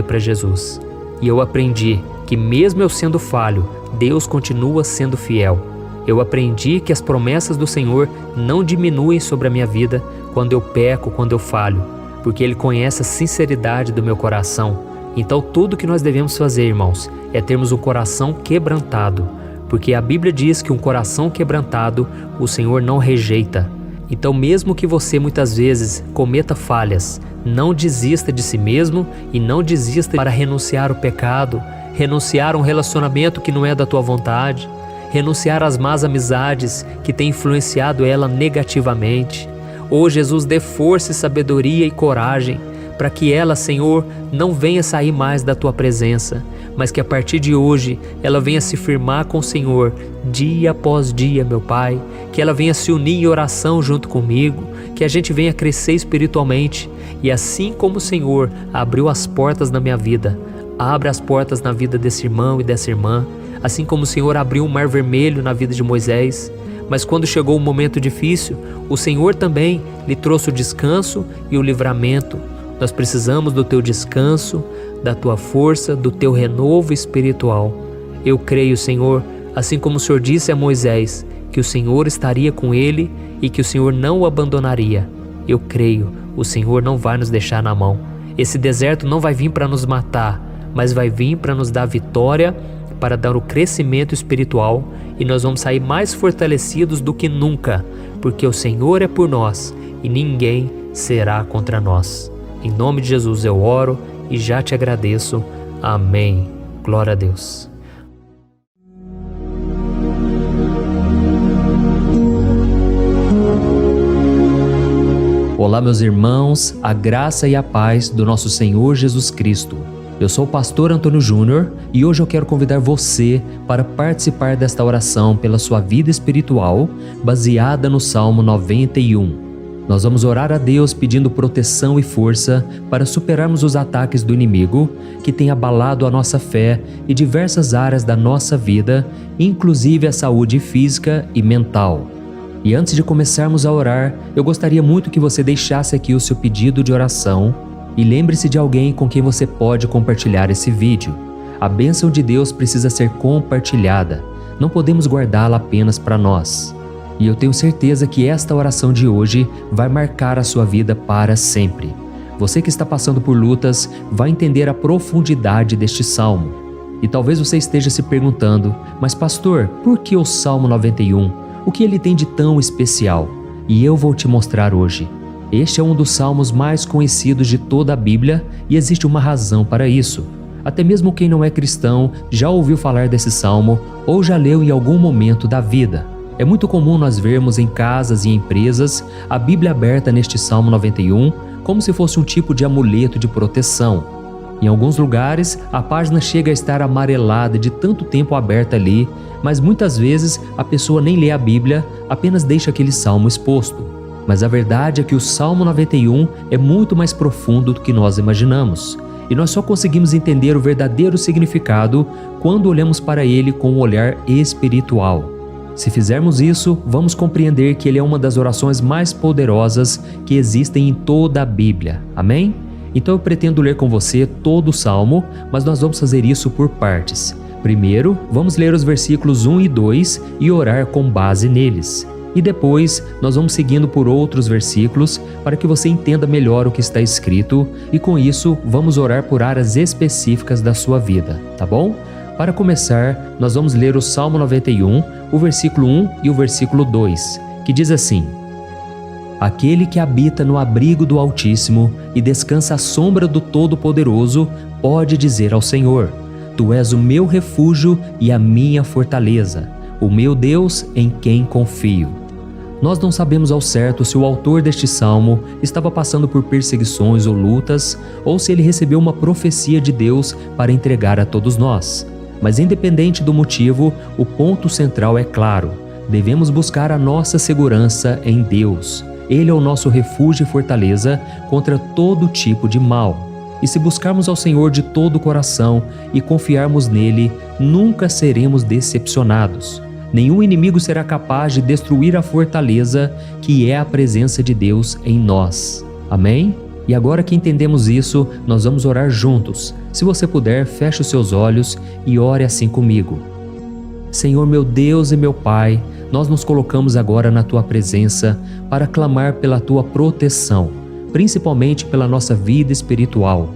para Jesus. E eu aprendi que mesmo eu sendo falho, Deus continua sendo fiel. Eu aprendi que as promessas do Senhor não diminuem sobre a minha vida quando eu peco, quando eu falho, porque Ele conhece a sinceridade do meu coração. Então tudo que nós devemos fazer, irmãos, é termos um coração quebrantado, porque a Bíblia diz que um coração quebrantado o Senhor não rejeita. Então mesmo que você muitas vezes cometa falhas, não desista de si mesmo e não desista para renunciar ao pecado, renunciar a um relacionamento que não é da tua vontade, renunciar às más amizades que têm influenciado ela negativamente. Oh Jesus, dê força e sabedoria e coragem para que ela, Senhor, não venha sair mais da Tua presença, mas que a partir de hoje ela venha se firmar com o Senhor dia após dia, meu Pai, que ela venha se unir em oração junto comigo, que a gente venha crescer espiritualmente e assim como o Senhor abriu as portas na minha vida, abra as portas na vida desse irmão e dessa irmã, assim como o Senhor abriu um mar vermelho na vida de Moisés. Mas quando chegou um momento difícil, o Senhor também lhe trouxe o descanso e o livramento. Nós precisamos do Teu descanso, da Tua força, do Teu renovo espiritual. Eu creio, Senhor, assim como o Senhor disse a Moisés, que o Senhor estaria com ele e que o Senhor não o abandonaria. Eu creio, o Senhor não vai nos deixar na mão. Esse deserto não vai vir para nos matar, mas vai vir para nos dar vitória, para dar o crescimento espiritual, e nós vamos sair mais fortalecidos do que nunca, porque o Senhor é por nós e ninguém será contra nós. Em nome de Jesus eu oro e já te agradeço. Amém. Glória a Deus. Olá, meus irmãos, a graça e a paz do nosso Senhor Jesus Cristo. Eu sou o pastor Antônio Júnior e hoje eu quero convidar você para participar desta oração pela sua vida espiritual, baseada no Salmo 91. Nós vamos orar a Deus pedindo proteção e força para superarmos os ataques do inimigo que tem abalado a nossa fé e diversas áreas da nossa vida, inclusive a saúde física e mental. E antes de começarmos a orar, eu gostaria muito que você deixasse aqui o seu pedido de oração e lembre-se de alguém com quem você pode compartilhar esse vídeo. A bênção de Deus precisa ser compartilhada, não podemos guardá-la apenas para nós. E eu tenho certeza que esta oração de hoje vai marcar a sua vida para sempre. Você que está passando por lutas vai entender a profundidade deste salmo. E talvez você esteja se perguntando, mas pastor, por que o Salmo 91? O que ele tem de tão especial? E eu vou te mostrar hoje. Este é um dos salmos mais conhecidos de toda a Bíblia e existe uma razão para isso. Até mesmo quem não é cristão já ouviu falar desse salmo ou já leu em algum momento da vida. É muito comum nós vermos em casas e empresas a Bíblia aberta neste Salmo 91 como se fosse um tipo de amuleto de proteção. Em alguns lugares, a página chega a estar amarelada de tanto tempo aberta ali, mas muitas vezes a pessoa nem lê a Bíblia, apenas deixa aquele salmo exposto. Mas a verdade é que o Salmo 91 é muito mais profundo do que nós imaginamos. E nós só conseguimos entender o verdadeiro significado quando olhamos para ele com um olhar espiritual. Se fizermos isso, vamos compreender que ele é uma das orações mais poderosas que existem em toda a Bíblia. Amém? Então eu pretendo ler com você todo o Salmo, mas nós vamos fazer isso por partes. Primeiro, vamos ler os versículos 1 e 2 e orar com base neles. E depois, nós vamos seguindo por outros versículos para que você entenda melhor o que está escrito e com isso, vamos orar por áreas específicas da sua vida, tá bom? Para começar, nós vamos ler o Salmo 91, o versículo 1 e o versículo 2, que diz assim: Aquele que habita no abrigo do Altíssimo e descansa à sombra do Todo-Poderoso pode dizer ao Senhor: Tu és o meu refúgio e a minha fortaleza, o meu Deus em quem confio. Nós não sabemos ao certo se o autor deste salmo estava passando por perseguições ou lutas, ou se ele recebeu uma profecia de Deus para entregar a todos nós. Mas independente do motivo, o ponto central é claro: devemos buscar a nossa segurança em Deus. Ele é o nosso refúgio e fortaleza contra todo tipo de mal. E se buscarmos ao Senhor de todo o coração e confiarmos nele, nunca seremos decepcionados. Nenhum inimigo será capaz de destruir a fortaleza que é a presença de Deus em nós. Amém? E agora que entendemos isso, nós vamos orar juntos. Se você puder, feche os seus olhos e ore assim comigo. Senhor meu Deus e meu Pai, nós nos colocamos agora na Tua presença para clamar pela Tua proteção, principalmente pela nossa vida espiritual.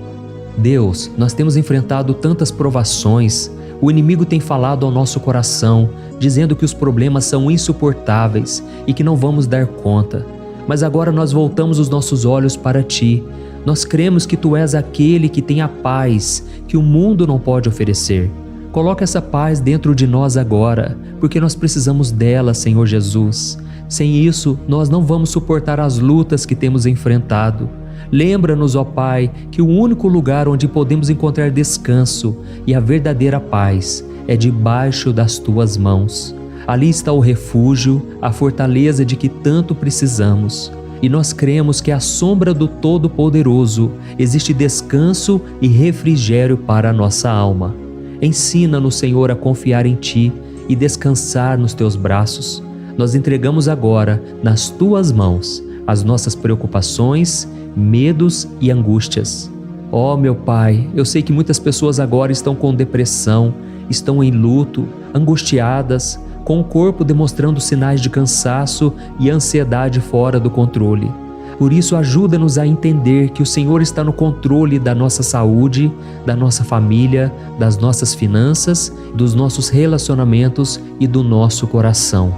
Deus, nós temos enfrentado tantas provações, o inimigo tem falado ao nosso coração, dizendo que os problemas são insuportáveis e que não vamos dar conta. Mas agora nós voltamos os nossos olhos para Ti. Nós cremos que Tu és aquele que tem a paz que o mundo não pode oferecer. Coloca essa paz dentro de nós agora, porque nós precisamos dela, Senhor Jesus. Sem isso, nós não vamos suportar as lutas que temos enfrentado. Lembra-nos, ó Pai, que o único lugar onde podemos encontrar descanso e a verdadeira paz é debaixo das Tuas mãos. Ali está o refúgio, a fortaleza de que tanto precisamos. E nós cremos que à sombra do Todo-Poderoso existe descanso e refrigério para a nossa alma. Ensina-nos, Senhor, a confiar em Ti e descansar nos Teus braços. Nós entregamos agora, nas Tuas mãos, as nossas preocupações, medos e angústias. Ó meu Pai, eu sei que muitas pessoas agora estão com depressão, estão em luto, angustiadas, com o corpo demonstrando sinais de cansaço e ansiedade fora do controle. Por isso, ajuda-nos a entender que o Senhor está no controle da nossa saúde, da nossa família, das nossas finanças, dos nossos relacionamentos e do nosso coração.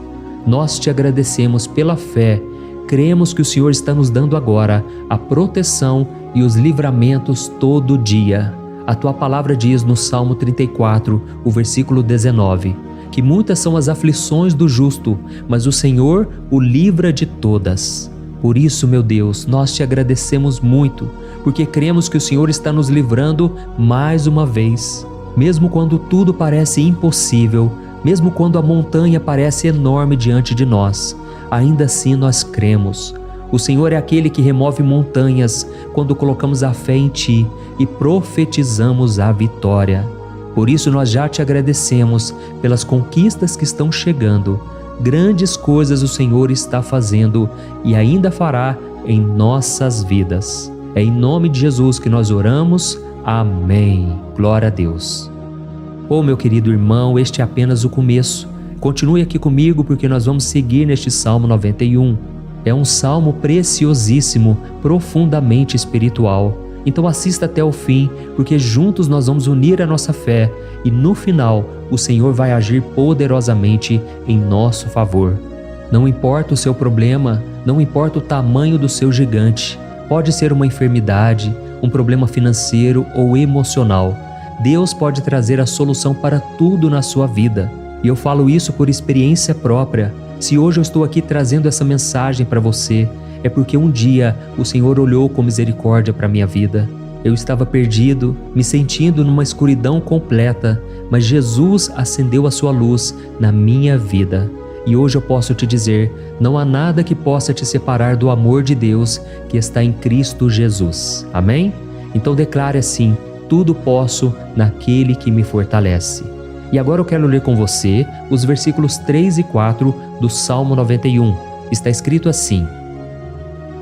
Nós Te agradecemos pela fé. Cremos que o Senhor está nos dando agora a proteção e os livramentos todo dia. A Tua palavra diz no Salmo 34, o versículo 19, que muitas são as aflições do justo, mas o Senhor o livra de todas. Por isso, meu Deus, nós Te agradecemos muito, porque cremos que o Senhor está nos livrando mais uma vez. Mesmo quando tudo parece impossível, mesmo quando a montanha parece enorme diante de nós, ainda assim nós cremos. O Senhor é aquele que remove montanhas quando colocamos a fé em Ti e profetizamos a vitória. Por isso nós já Te agradecemos pelas conquistas que estão chegando. Grandes coisas o Senhor está fazendo e ainda fará em nossas vidas. É em nome de Jesus que nós oramos. Amém. Glória a Deus. Oh, meu querido irmão, este é apenas o começo. Continue aqui comigo porque nós vamos seguir neste Salmo 91. É um salmo preciosíssimo, profundamente espiritual. Então assista até o fim, porque juntos nós vamos unir a nossa fé e no final o Senhor vai agir poderosamente em nosso favor. Não importa o seu problema, não importa o tamanho do seu gigante. Pode ser uma enfermidade, um problema financeiro ou emocional. Deus pode trazer a solução para tudo na sua vida. E eu falo isso por experiência própria. Se hoje eu estou aqui trazendo essa mensagem para você, é porque um dia o Senhor olhou com misericórdia para a minha vida. Eu estava perdido, me sentindo numa escuridão completa, mas Jesus acendeu a sua luz na minha vida. E hoje eu posso te dizer, não há nada que possa te separar do amor de Deus que está em Cristo Jesus. Amém? Então declare assim, tudo posso naquele que me fortalece. E agora eu quero ler com você os versículos 3 e 4 do Salmo 91. Está escrito assim: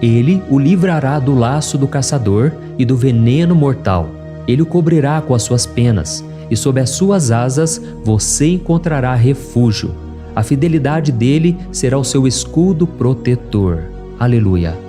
Ele o livrará do laço do caçador e do veneno mortal. Ele o cobrirá com as suas penas, e sob as suas asas você encontrará refúgio. A fidelidade dele será o seu escudo protetor. Aleluia.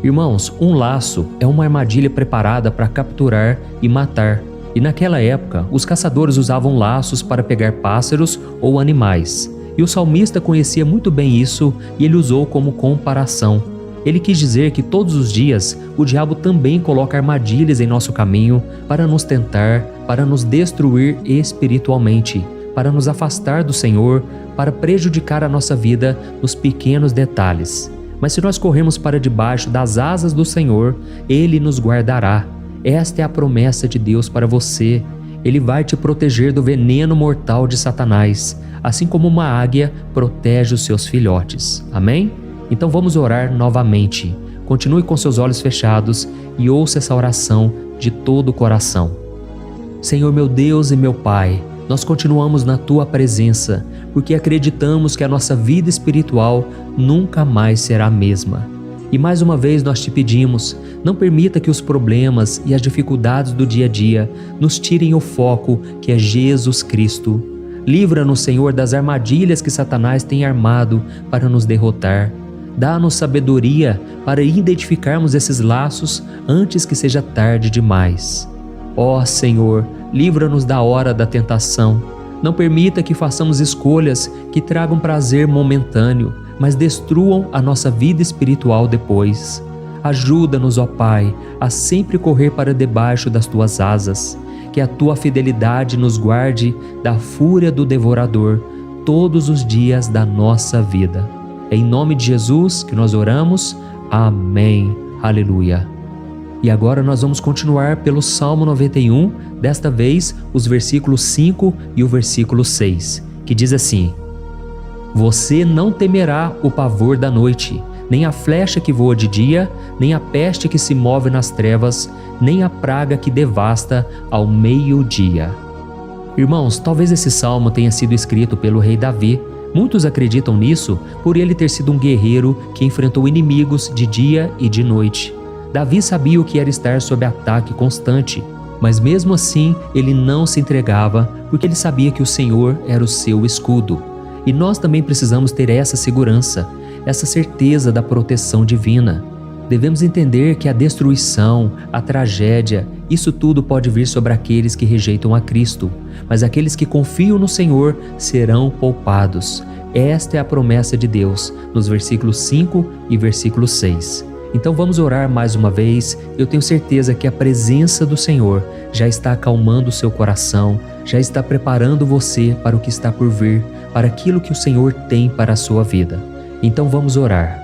Irmãos, um laço é uma armadilha preparada para capturar e matar. E naquela época, os caçadores usavam laços para pegar pássaros ou animais. E o salmista conhecia muito bem isso e ele usou como comparação. Ele quis dizer que todos os dias o diabo também coloca armadilhas em nosso caminho para nos tentar, para nos destruir espiritualmente, para nos afastar do Senhor, para prejudicar a nossa vida nos pequenos detalhes. Mas se nós corrermos para debaixo das asas do Senhor, Ele nos guardará. Esta é a promessa de Deus para você. Ele vai te proteger do veneno mortal de Satanás, assim como uma águia protege os seus filhotes. Amém? Então vamos orar novamente. Continue com seus olhos fechados e ouça essa oração de todo o coração. Senhor meu Deus e meu Pai, nós continuamos na Tua presença, porque acreditamos que a nossa vida espiritual nunca mais será a mesma. E mais uma vez nós te pedimos, não permita que os problemas e as dificuldades do dia a dia nos tirem o foco que é Jesus Cristo. Livra-nos, Senhor, das armadilhas que Satanás tem armado para nos derrotar. Dá-nos sabedoria para identificarmos esses laços antes que seja tarde demais. Ó Senhor, livra-nos da hora da tentação. Não permita que façamos escolhas que tragam prazer momentâneo, mas destruam a nossa vida espiritual depois. Ajuda-nos, ó Pai, a sempre correr para debaixo das Tuas asas. Que a Tua fidelidade nos guarde da fúria do devorador todos os dias da nossa vida. É em nome de Jesus que nós oramos. Amém. Aleluia. E agora nós vamos continuar pelo Salmo 91, desta vez os versículos 5 e o versículo 6, que diz assim: Você não temerá o pavor da noite, nem a flecha que voa de dia, nem a peste que se move nas trevas, nem a praga que devasta ao meio-dia. Irmãos, talvez esse salmo tenha sido escrito pelo rei Davi. Muitos acreditam nisso por ele ter sido um guerreiro que enfrentou inimigos de dia e de noite. Davi sabia o que era estar sob ataque constante, mas mesmo assim ele não se entregava porque ele sabia que o Senhor era o seu escudo. E nós também precisamos ter essa segurança, essa certeza da proteção divina. Devemos entender que a destruição, a tragédia, isso tudo pode vir sobre aqueles que rejeitam a Cristo, mas aqueles que confiam no Senhor serão poupados. Esta é a promessa de Deus, nos versículos 5 e versículo 6. Então vamos orar mais uma vez. Eu tenho certeza que a presença do Senhor já está acalmando o seu coração, já está preparando você para o que está por vir, para aquilo que o Senhor tem para a sua vida. Então vamos orar.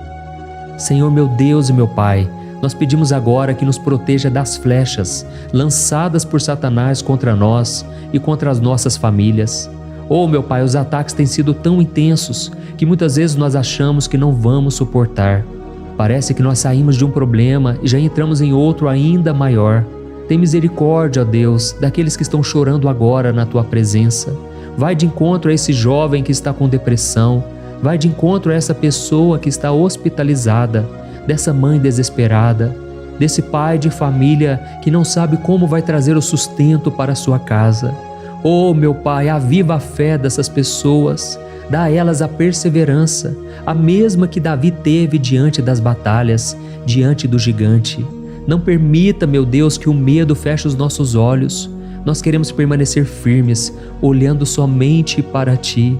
Senhor meu Deus e meu Pai, nós pedimos agora que nos proteja das flechas lançadas por Satanás contra nós e contra as nossas famílias. Oh meu Pai, os ataques têm sido tão intensos que muitas vezes nós achamos que não vamos suportar. Parece que nós saímos de um problema e já entramos em outro ainda maior. Tem misericórdia, ó Deus, daqueles que estão chorando agora na Tua presença. Vai de encontro a esse jovem que está com depressão. Vai de encontro a essa pessoa que está hospitalizada, dessa mãe desesperada, desse pai de família que não sabe como vai trazer o sustento para a sua casa. Oh, meu Pai, aviva a fé dessas pessoas. Dá a elas a perseverança, a mesma que Davi teve diante das batalhas, diante do gigante. Não permita, meu Deus, que o medo feche os nossos olhos. Nós queremos permanecer firmes, olhando somente para Ti.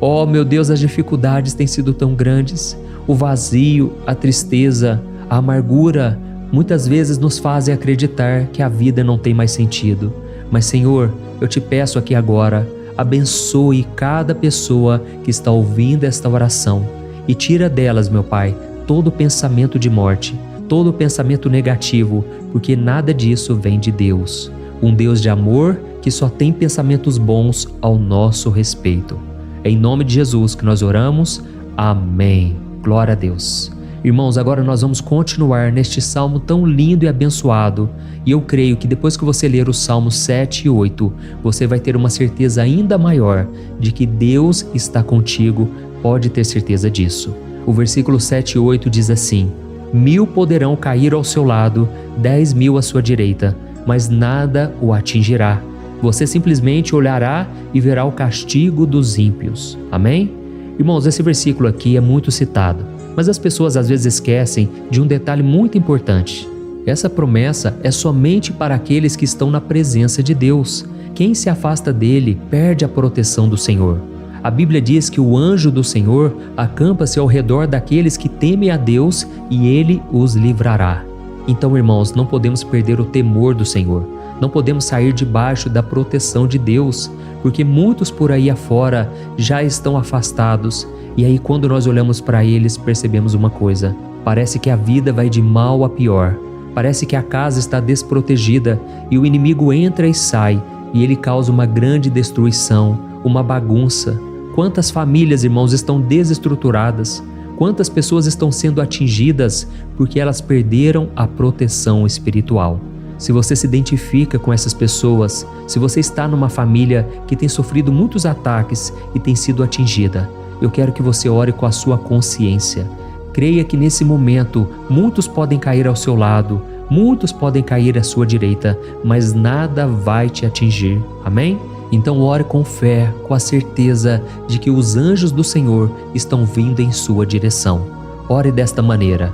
Oh, meu Deus, as dificuldades têm sido tão grandes. O vazio, a tristeza, a amargura, muitas vezes nos fazem acreditar que a vida não tem mais sentido. Mas, Senhor, eu te peço aqui agora, abençoe cada pessoa que está ouvindo esta oração e tira delas, meu Pai, todo pensamento de morte, todo pensamento negativo, porque nada disso vem de Deus. Um Deus de amor que só tem pensamentos bons ao nosso respeito. É em nome de Jesus que nós oramos. Amém. Glória a Deus. Irmãos, agora nós vamos continuar neste salmo tão lindo e abençoado. E eu creio que depois que você ler os salmos 7 e 8, você vai ter uma certeza ainda maior de que Deus está contigo. Pode ter certeza disso. O versículo 7 e 8 diz assim: 1000 poderão cair ao seu lado, 10.000 à sua direita, mas nada o atingirá. Você simplesmente olhará e verá o castigo dos ímpios. Amém? Irmãos, esse versículo aqui é muito citado, mas as pessoas às vezes esquecem de um detalhe muito importante. Essa promessa é somente para aqueles que estão na presença de Deus. Quem se afasta dele perde a proteção do Senhor. A Bíblia diz que o anjo do Senhor acampa-se ao redor daqueles que temem a Deus e ele os livrará. Então, irmãos, não podemos perder o temor do Senhor. Não podemos sair debaixo da proteção de Deus, porque muitos por aí afora já estão afastados. E aí, quando nós olhamos para eles, percebemos uma coisa: parece que a vida vai de mal a pior. Parece que a casa está desprotegida e o inimigo entra e sai, e ele causa uma grande destruição, uma bagunça. Quantas famílias, irmãos, estão desestruturadas? Quantas pessoas estão sendo atingidas porque elas perderam a proteção espiritual? Se você se identifica com essas pessoas, se você está numa família que tem sofrido muitos ataques e tem sido atingida, eu quero que você ore com a sua consciência. Creia que nesse momento muitos podem cair ao seu lado, muitos podem cair à sua direita, mas nada vai te atingir. Amém? Então ore com fé, com a certeza de que os anjos do Senhor estão vindo em sua direção. Ore desta maneira: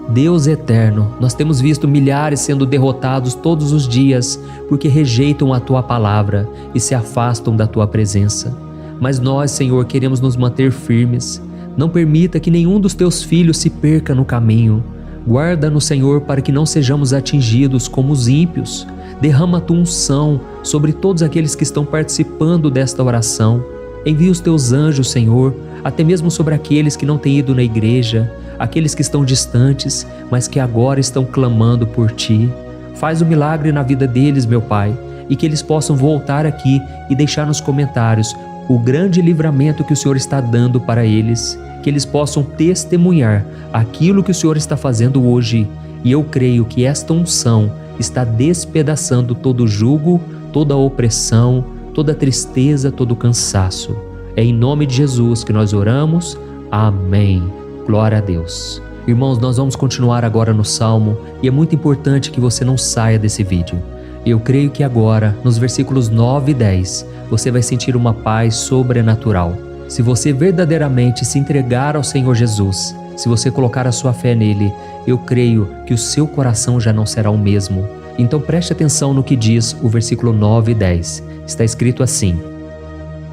Deus eterno, nós temos visto milhares sendo derrotados todos os dias porque rejeitam a Tua palavra e se afastam da Tua presença. Mas nós, Senhor, queremos nos manter firmes. Não permita que nenhum dos Teus filhos se perca no caminho. Guarda-nos, Senhor, para que não sejamos atingidos como os ímpios. Derrama a Tua unção sobre todos aqueles que estão participando desta oração. Envia os Teus anjos, Senhor, até mesmo sobre aqueles que não têm ido na igreja, aqueles que estão distantes, mas que agora estão clamando por Ti. Faz um milagre na vida deles, meu Pai, e que eles possam voltar aqui e deixar nos comentários o grande livramento que o Senhor está dando para eles, que eles possam testemunhar aquilo que o Senhor está fazendo hoje. E eu creio que esta unção está despedaçando todo o jugo, toda a opressão, toda a tristeza, todo o cansaço. É em nome de Jesus que nós oramos. Amém. Glória a Deus. Irmãos, nós vamos continuar agora no Salmo e é muito importante que você não saia desse vídeo. Eu creio que agora, nos versículos 9 e 10, você vai sentir uma paz sobrenatural. Se você verdadeiramente se entregar ao Senhor Jesus, se você colocar a sua fé nele, eu creio que o seu coração já não será o mesmo. Então preste atenção no que diz o versículo 9 e 10. Está escrito assim: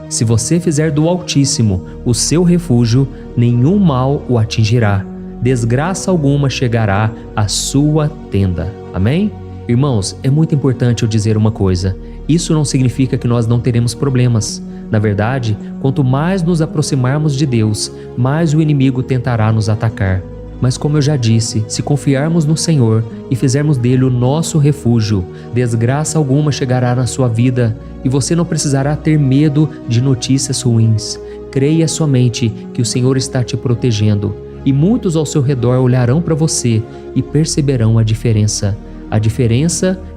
Se você fizer do Altíssimo o seu refúgio, nenhum mal o atingirá, desgraça alguma chegará à sua tenda. Amém? Irmãos, é muito importante eu dizer uma coisa. Isso não significa que nós não teremos problemas. Na verdade, quanto mais nos aproximarmos de Deus, mais o inimigo tentará nos atacar. Mas como eu já disse, se confiarmos no Senhor e fizermos dele o nosso refúgio, desgraça alguma chegará na sua vida e você não precisará ter medo de notícias ruins. Creia somente que o Senhor está te protegendo e muitos ao seu redor olharão para você e perceberão a diferença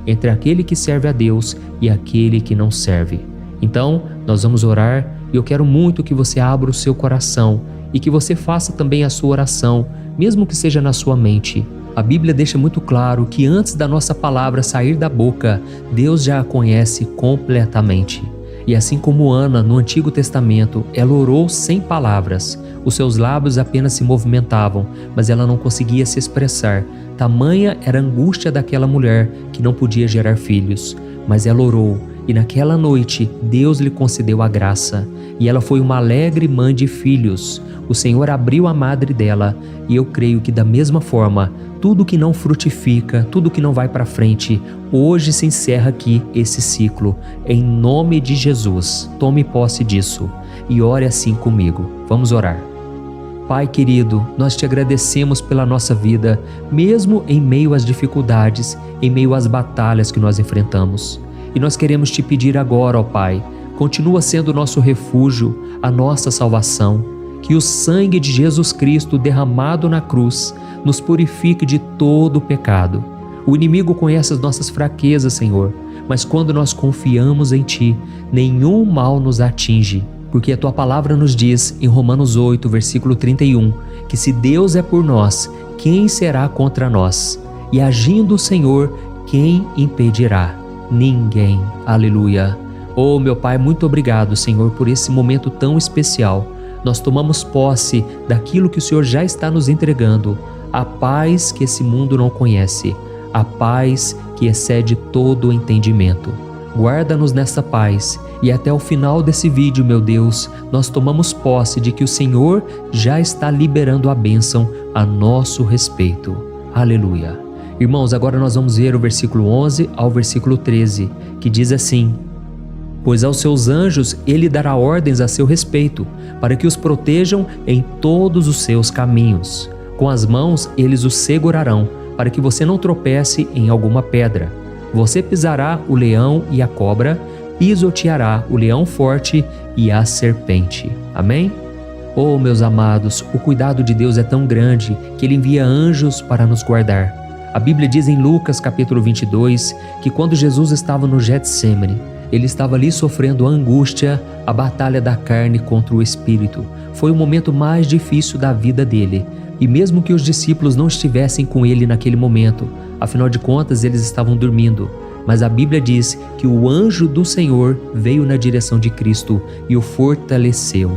entre aquele que serve a Deus e aquele que não serve. Então, nós vamos orar e eu quero muito que você abra o seu coração e que você faça também a sua oração, mesmo que seja na sua mente. A Bíblia deixa muito claro que antes da nossa palavra sair da boca, Deus já a conhece completamente. E assim como Ana, no Antigo Testamento, ela orou sem palavras. Os seus lábios apenas se movimentavam, mas ela não conseguia se expressar. Tamanha era a angústia daquela mulher que não podia gerar filhos. Mas ela orou, e naquela noite Deus lhe concedeu a graça. E ela foi uma alegre mãe de filhos. O Senhor abriu a madre dela, e eu creio que da mesma forma, tudo que não frutifica, tudo que não vai para frente, hoje se encerra aqui esse ciclo. Em nome de Jesus, tome posse disso e ore assim comigo. Vamos orar. Pai querido, nós te agradecemos pela nossa vida, mesmo em meio às dificuldades, em meio às batalhas que nós enfrentamos. E nós queremos te pedir agora, ó Pai, continua sendo o nosso refúgio, a nossa salvação. Que o sangue de Jesus Cristo derramado na cruz nos purifique de todo o pecado. O inimigo conhece as nossas fraquezas, Senhor, mas quando nós confiamos em Ti, nenhum mal nos atinge. Porque a Tua palavra nos diz, em Romanos 8, versículo 31, que se Deus é por nós, quem será contra nós? E agindo o Senhor, quem impedirá? Ninguém. Aleluia. Oh, meu Pai, muito obrigado, Senhor, por esse momento tão especial. Nós tomamos posse daquilo que o Senhor já está nos entregando, a paz que esse mundo não conhece, a paz que excede todo o entendimento. Guarda-nos nessa paz e até o final desse vídeo, meu Deus, nós tomamos posse de que o Senhor já está liberando a bênção a nosso respeito. Aleluia. Irmãos, agora nós vamos ver o versículo 11 ao versículo 13, que diz assim: Pois aos seus anjos ele dará ordens a seu respeito, para que os protejam em todos os seus caminhos. Com as mãos eles os segurarão, para que você não tropece em alguma pedra. Você pisará o leão e a cobra, pisoteará o leão forte e a serpente. Amém? Oh, meus amados, o cuidado de Deus é tão grande que Ele envia anjos para nos guardar. A Bíblia diz em Lucas capítulo 22 que quando Jesus estava no Getsêmani, Ele estava ali sofrendo a angústia, a batalha da carne contra o espírito. Foi o momento mais difícil da vida dele, E mesmo que os discípulos não estivessem com ele naquele momento, afinal de contas eles estavam dormindo, mas a Bíblia diz que o anjo do Senhor veio na direção de Cristo e o fortaleceu.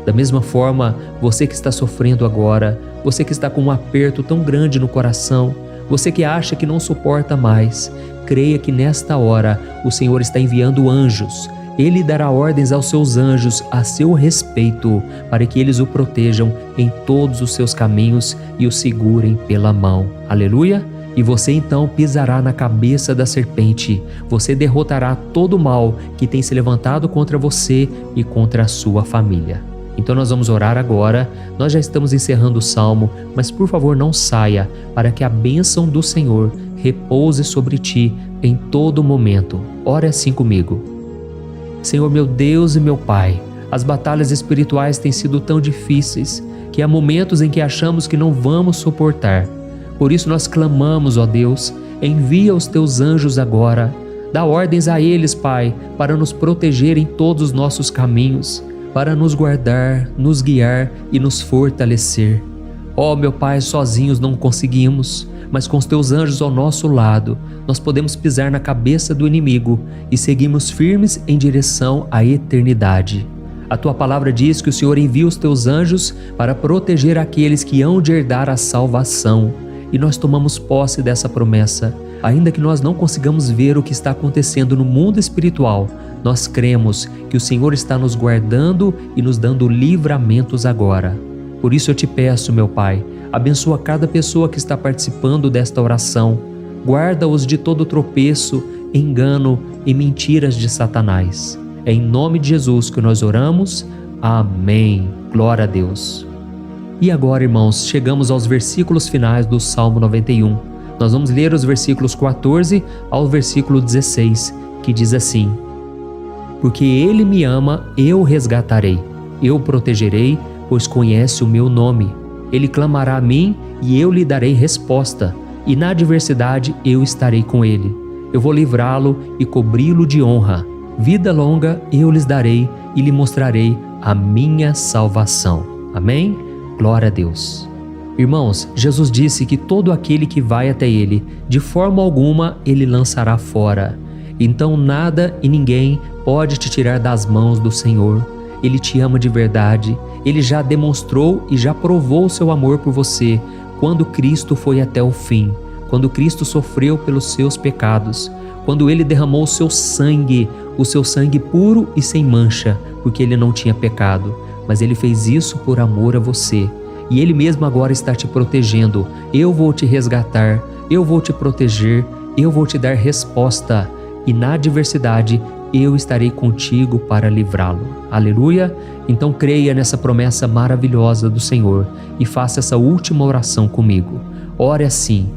Da mesma forma, você que está sofrendo agora, você que está com um aperto tão grande no coração, você que acha que não suporta mais, creia que nesta hora o Senhor está enviando anjos. Ele dará ordens aos seus anjos a seu respeito, para que eles o protejam em todos os seus caminhos e o segurem pela mão. Aleluia! E você então pisará na cabeça da serpente. Você derrotará todo o mal que tem se levantado contra você e contra a sua família. Então nós vamos orar agora. Nós já estamos encerrando o salmo, mas por favor não saia, para que a bênção do Senhor repouse sobre ti em todo momento. Ore assim comigo. Senhor meu Deus e meu Pai, as batalhas espirituais têm sido tão difíceis que há momentos em que achamos que não vamos suportar. Por isso nós clamamos, ó Deus, envia os teus anjos agora. Dá ordens a eles, Pai, para nos proteger em todos os nossos caminhos, para nos guardar, nos guiar e nos fortalecer. Ó meu Pai, sozinhos não conseguimos, mas com os teus anjos ao nosso lado, nós podemos pisar na cabeça do inimigo e seguirmos firmes em direção à eternidade. A tua palavra diz que o Senhor envia os teus anjos para proteger aqueles que hão de herdar a salvação. E nós tomamos posse dessa promessa. Ainda que nós não consigamos ver o que está acontecendo no mundo espiritual, nós cremos que o Senhor está nos guardando e nos dando livramentos agora. Por isso eu te peço, meu Pai, abençoa cada pessoa que está participando desta oração. Guarda-os de todo tropeço, engano e mentiras de Satanás. É em nome de Jesus que nós oramos. Amém. Glória a Deus. E agora, irmãos, chegamos aos versículos finais do Salmo 91. Nós vamos ler os versículos 14 ao versículo 16, que diz assim: Porque Ele me ama, eu o resgatarei, eu o protegerei, pois conhece o meu nome. Ele clamará a mim e eu lhe darei resposta, e na adversidade eu estarei com ele. Eu vou livrá-lo e cobri-lo de honra. Vida longa eu lhes darei e lhe mostrarei a minha salvação. Amém? Glória a Deus. Irmãos, Jesus disse que todo aquele que vai até ele, de forma alguma ele lançará fora. Então nada e ninguém pode te tirar das mãos do Senhor. Ele te ama de verdade. Ele já demonstrou e já provou o seu amor por você quando Cristo foi até o fim, quando Cristo sofreu pelos seus pecados, quando Ele derramou o seu sangue puro e sem mancha, porque Ele não tinha pecado, mas Ele fez isso por amor a você. E Ele mesmo agora está te protegendo. Eu vou te resgatar, eu vou te proteger, eu vou te dar resposta, e na adversidade eu estarei contigo para livrá-lo. Aleluia! Então creia nessa promessa maravilhosa do Senhor e faça essa última oração comigo. Ore assim: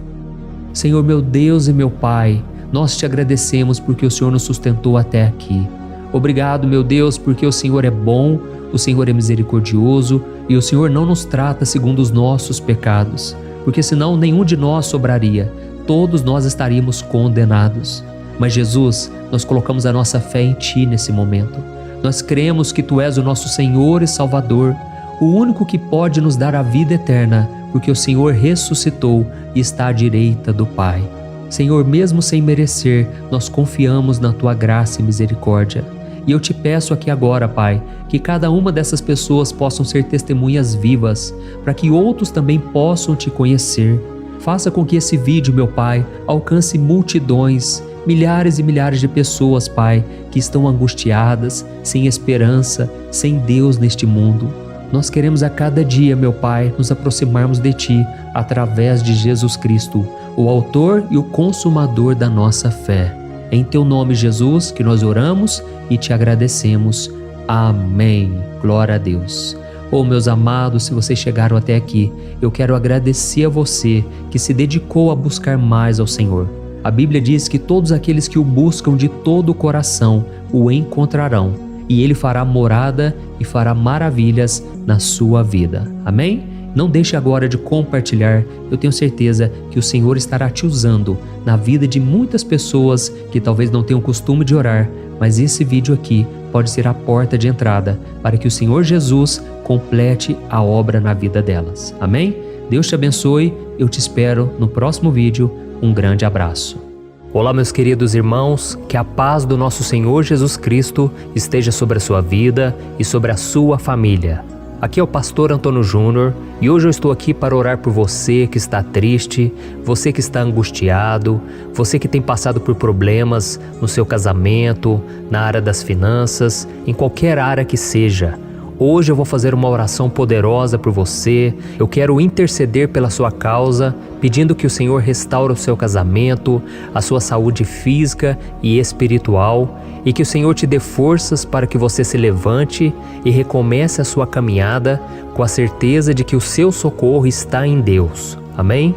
Senhor meu Deus e meu Pai, nós te agradecemos porque o Senhor nos sustentou até aqui. Obrigado, meu Deus, porque o Senhor é bom, o Senhor é misericordioso e o Senhor não nos trata segundo os nossos pecados, porque senão nenhum de nós sobraria, todos nós estaríamos condenados. Mas Jesus, nós colocamos a nossa fé em Ti nesse momento. Nós cremos que Tu és o nosso Senhor e Salvador, o único que pode nos dar a vida eterna, porque o Senhor ressuscitou e está à direita do Pai. Senhor, mesmo sem merecer, nós confiamos na Tua graça e misericórdia. E eu te peço aqui agora, Pai, que cada uma dessas pessoas possam ser testemunhas vivas, para que outros também possam Te conhecer. Faça com que esse vídeo, meu Pai, alcance multidões, milhares e milhares de pessoas, Pai, que estão angustiadas, sem esperança, sem Deus neste mundo. Nós queremos a cada dia, meu Pai, nos aproximarmos de Ti através de Jesus Cristo, o autor e o consumador da nossa fé. É em Teu nome, Jesus, que nós oramos e Te agradecemos. Amém. Glória a Deus. Meus amados, se vocês chegaram até aqui, eu quero agradecer a você que se dedicou a buscar mais ao Senhor. A Bíblia diz que todos aqueles que o buscam de todo o coração o encontrarão, e Ele fará morada e fará maravilhas na sua vida. Amém? Não deixe agora de compartilhar. Eu tenho certeza que o Senhor estará te usando na vida de muitas pessoas que talvez não tenham costume de orar, mas esse vídeo aqui pode ser a porta de entrada para que o Senhor Jesus complete a obra na vida delas. Amém? Deus te abençoe, eu te espero no próximo vídeo. Um grande abraço. Olá, meus queridos irmãos, que a paz do nosso Senhor Jesus Cristo esteja sobre a sua vida e sobre a sua família. Aqui é o pastor Antônio Júnior e hoje eu estou aqui para orar por você que está triste, você que está angustiado, você que tem passado por problemas no seu casamento, na área das finanças, em qualquer área que seja. Hoje eu vou fazer uma oração poderosa por você. Eu quero interceder pela sua causa, pedindo que o Senhor restaure o seu casamento, a sua saúde física e espiritual, e que o Senhor te dê forças para que você se levante e recomece a sua caminhada com a certeza de que o seu socorro está em Deus. Amém?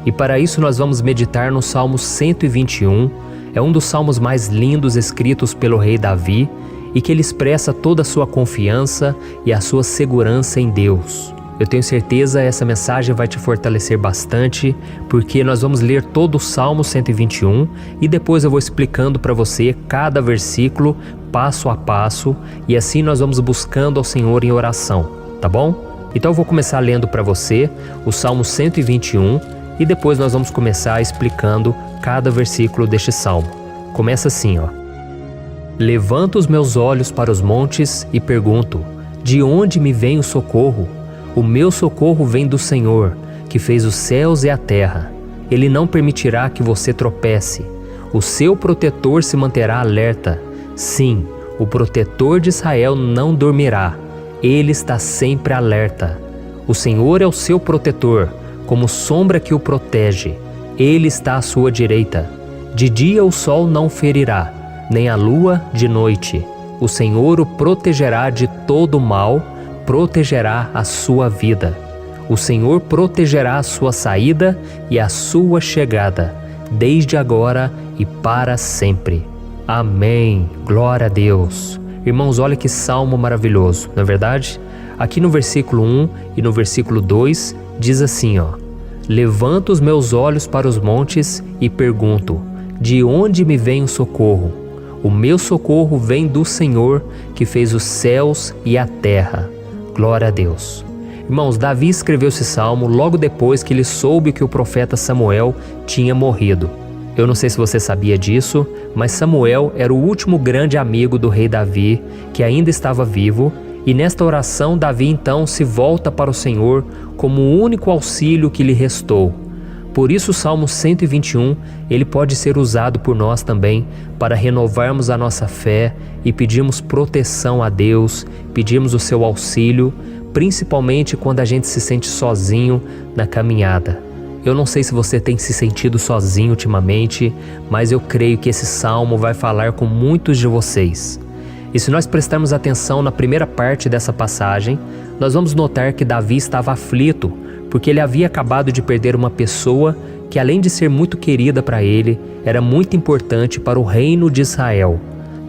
E para isso nós vamos meditar no Salmo 121. É um dos salmos mais lindos escritos pelo rei Davi, e que ele expressa toda a sua confiança e a sua segurança em Deus. Eu tenho certeza essa mensagem vai te fortalecer bastante, porque nós vamos ler todo o Salmo 121 e depois eu vou explicando para você cada versículo, passo a passo, e assim nós vamos buscando ao Senhor em oração, tá bom? Então eu vou começar lendo para você o Salmo 121 e depois nós vamos começar explicando cada versículo deste salmo. Começa assim, ó. Levanto os meus olhos para os montes e pergunto: de onde me vem o socorro? O meu socorro vem do Senhor, que fez os céus e a terra. Ele não permitirá que você tropece. O seu protetor se manterá alerta. Sim, o protetor de Israel não dormirá. Ele está sempre alerta. O Senhor é o seu protetor, como sombra que o protege. Ele está à sua direita. De dia o sol não ferirá, nem a lua de noite. O Senhor o protegerá de todo mal, protegerá a sua vida. O Senhor protegerá a sua saída e a sua chegada, desde agora e para sempre. Amém. Glória a Deus. Irmãos, olha que salmo maravilhoso, não é verdade? Aqui no versículo 1 e no versículo 2 diz assim, ó: Levanto os meus olhos para os montes e pergunto: de onde me vem o socorro? O meu socorro vem do Senhor, que fez os céus e a terra. Glória a Deus. Irmãos, Davi escreveu esse salmo logo depois que ele soube que o profeta Samuel tinha morrido. Eu não sei se você sabia disso, mas Samuel era o último grande amigo do rei Davi, que ainda estava vivo, e nesta oração Davi então se volta para o Senhor como o único auxílio que lhe restou. Por isso o Salmo 121, ele pode ser usado por nós também para renovarmos a nossa fé e pedirmos proteção a Deus, pedirmos o seu auxílio, principalmente quando a gente se sente sozinho na caminhada. Eu não sei se você tem se sentido sozinho ultimamente, mas eu creio que esse salmo vai falar com muitos de vocês. E se nós prestarmos atenção na primeira parte dessa passagem, nós vamos notar que Davi estava aflito, porque ele havia acabado de perder uma pessoa que, além de ser muito querida para ele, era muito importante para o reino de Israel.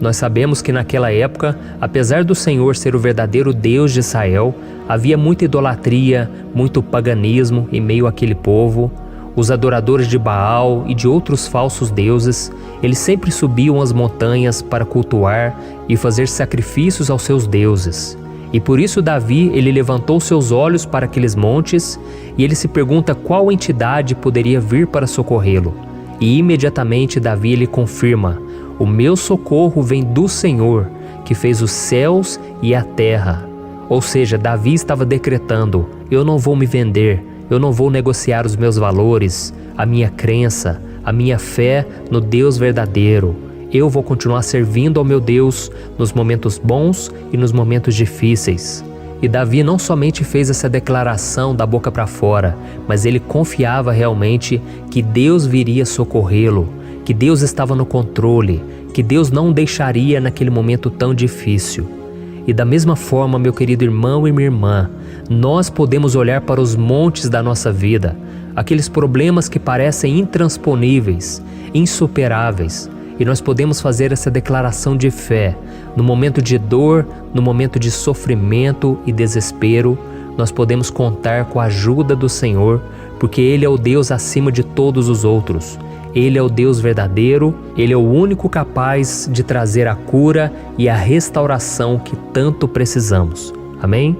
Nós sabemos que naquela época, apesar do Senhor ser o verdadeiro Deus de Israel, havia muita idolatria, muito paganismo em meio àquele povo. Os adoradores de Baal e de outros falsos deuses, eles sempre subiam as montanhas para cultuar e fazer sacrifícios aos seus deuses. E por isso Davi, ele levantou seus olhos para aqueles montes e ele se pergunta qual entidade poderia vir para socorrê-lo. E imediatamente Davi ele confirma: o meu socorro vem do Senhor, que fez os céus e a terra. Ou seja, Davi estava decretando: eu não vou me vender, eu não vou negociar os meus valores, a minha crença, a minha fé no Deus verdadeiro. Eu vou continuar servindo ao meu Deus nos momentos bons e nos momentos difíceis. E Davi não somente fez essa declaração da boca para fora, mas ele confiava realmente que Deus viria socorrê-lo, que Deus estava no controle, que Deus não o deixaria naquele momento tão difícil. E da mesma forma, meu querido irmão e minha irmã, nós podemos olhar para os montes da nossa vida, aqueles problemas que parecem intransponíveis, insuperáveis, e nós podemos fazer essa declaração de fé. No momento de dor, no momento de sofrimento e desespero, nós podemos contar com a ajuda do Senhor, porque Ele é o Deus acima de todos os outros. Ele é o Deus verdadeiro, Ele é o único capaz de trazer a cura e a restauração que tanto precisamos. Amém?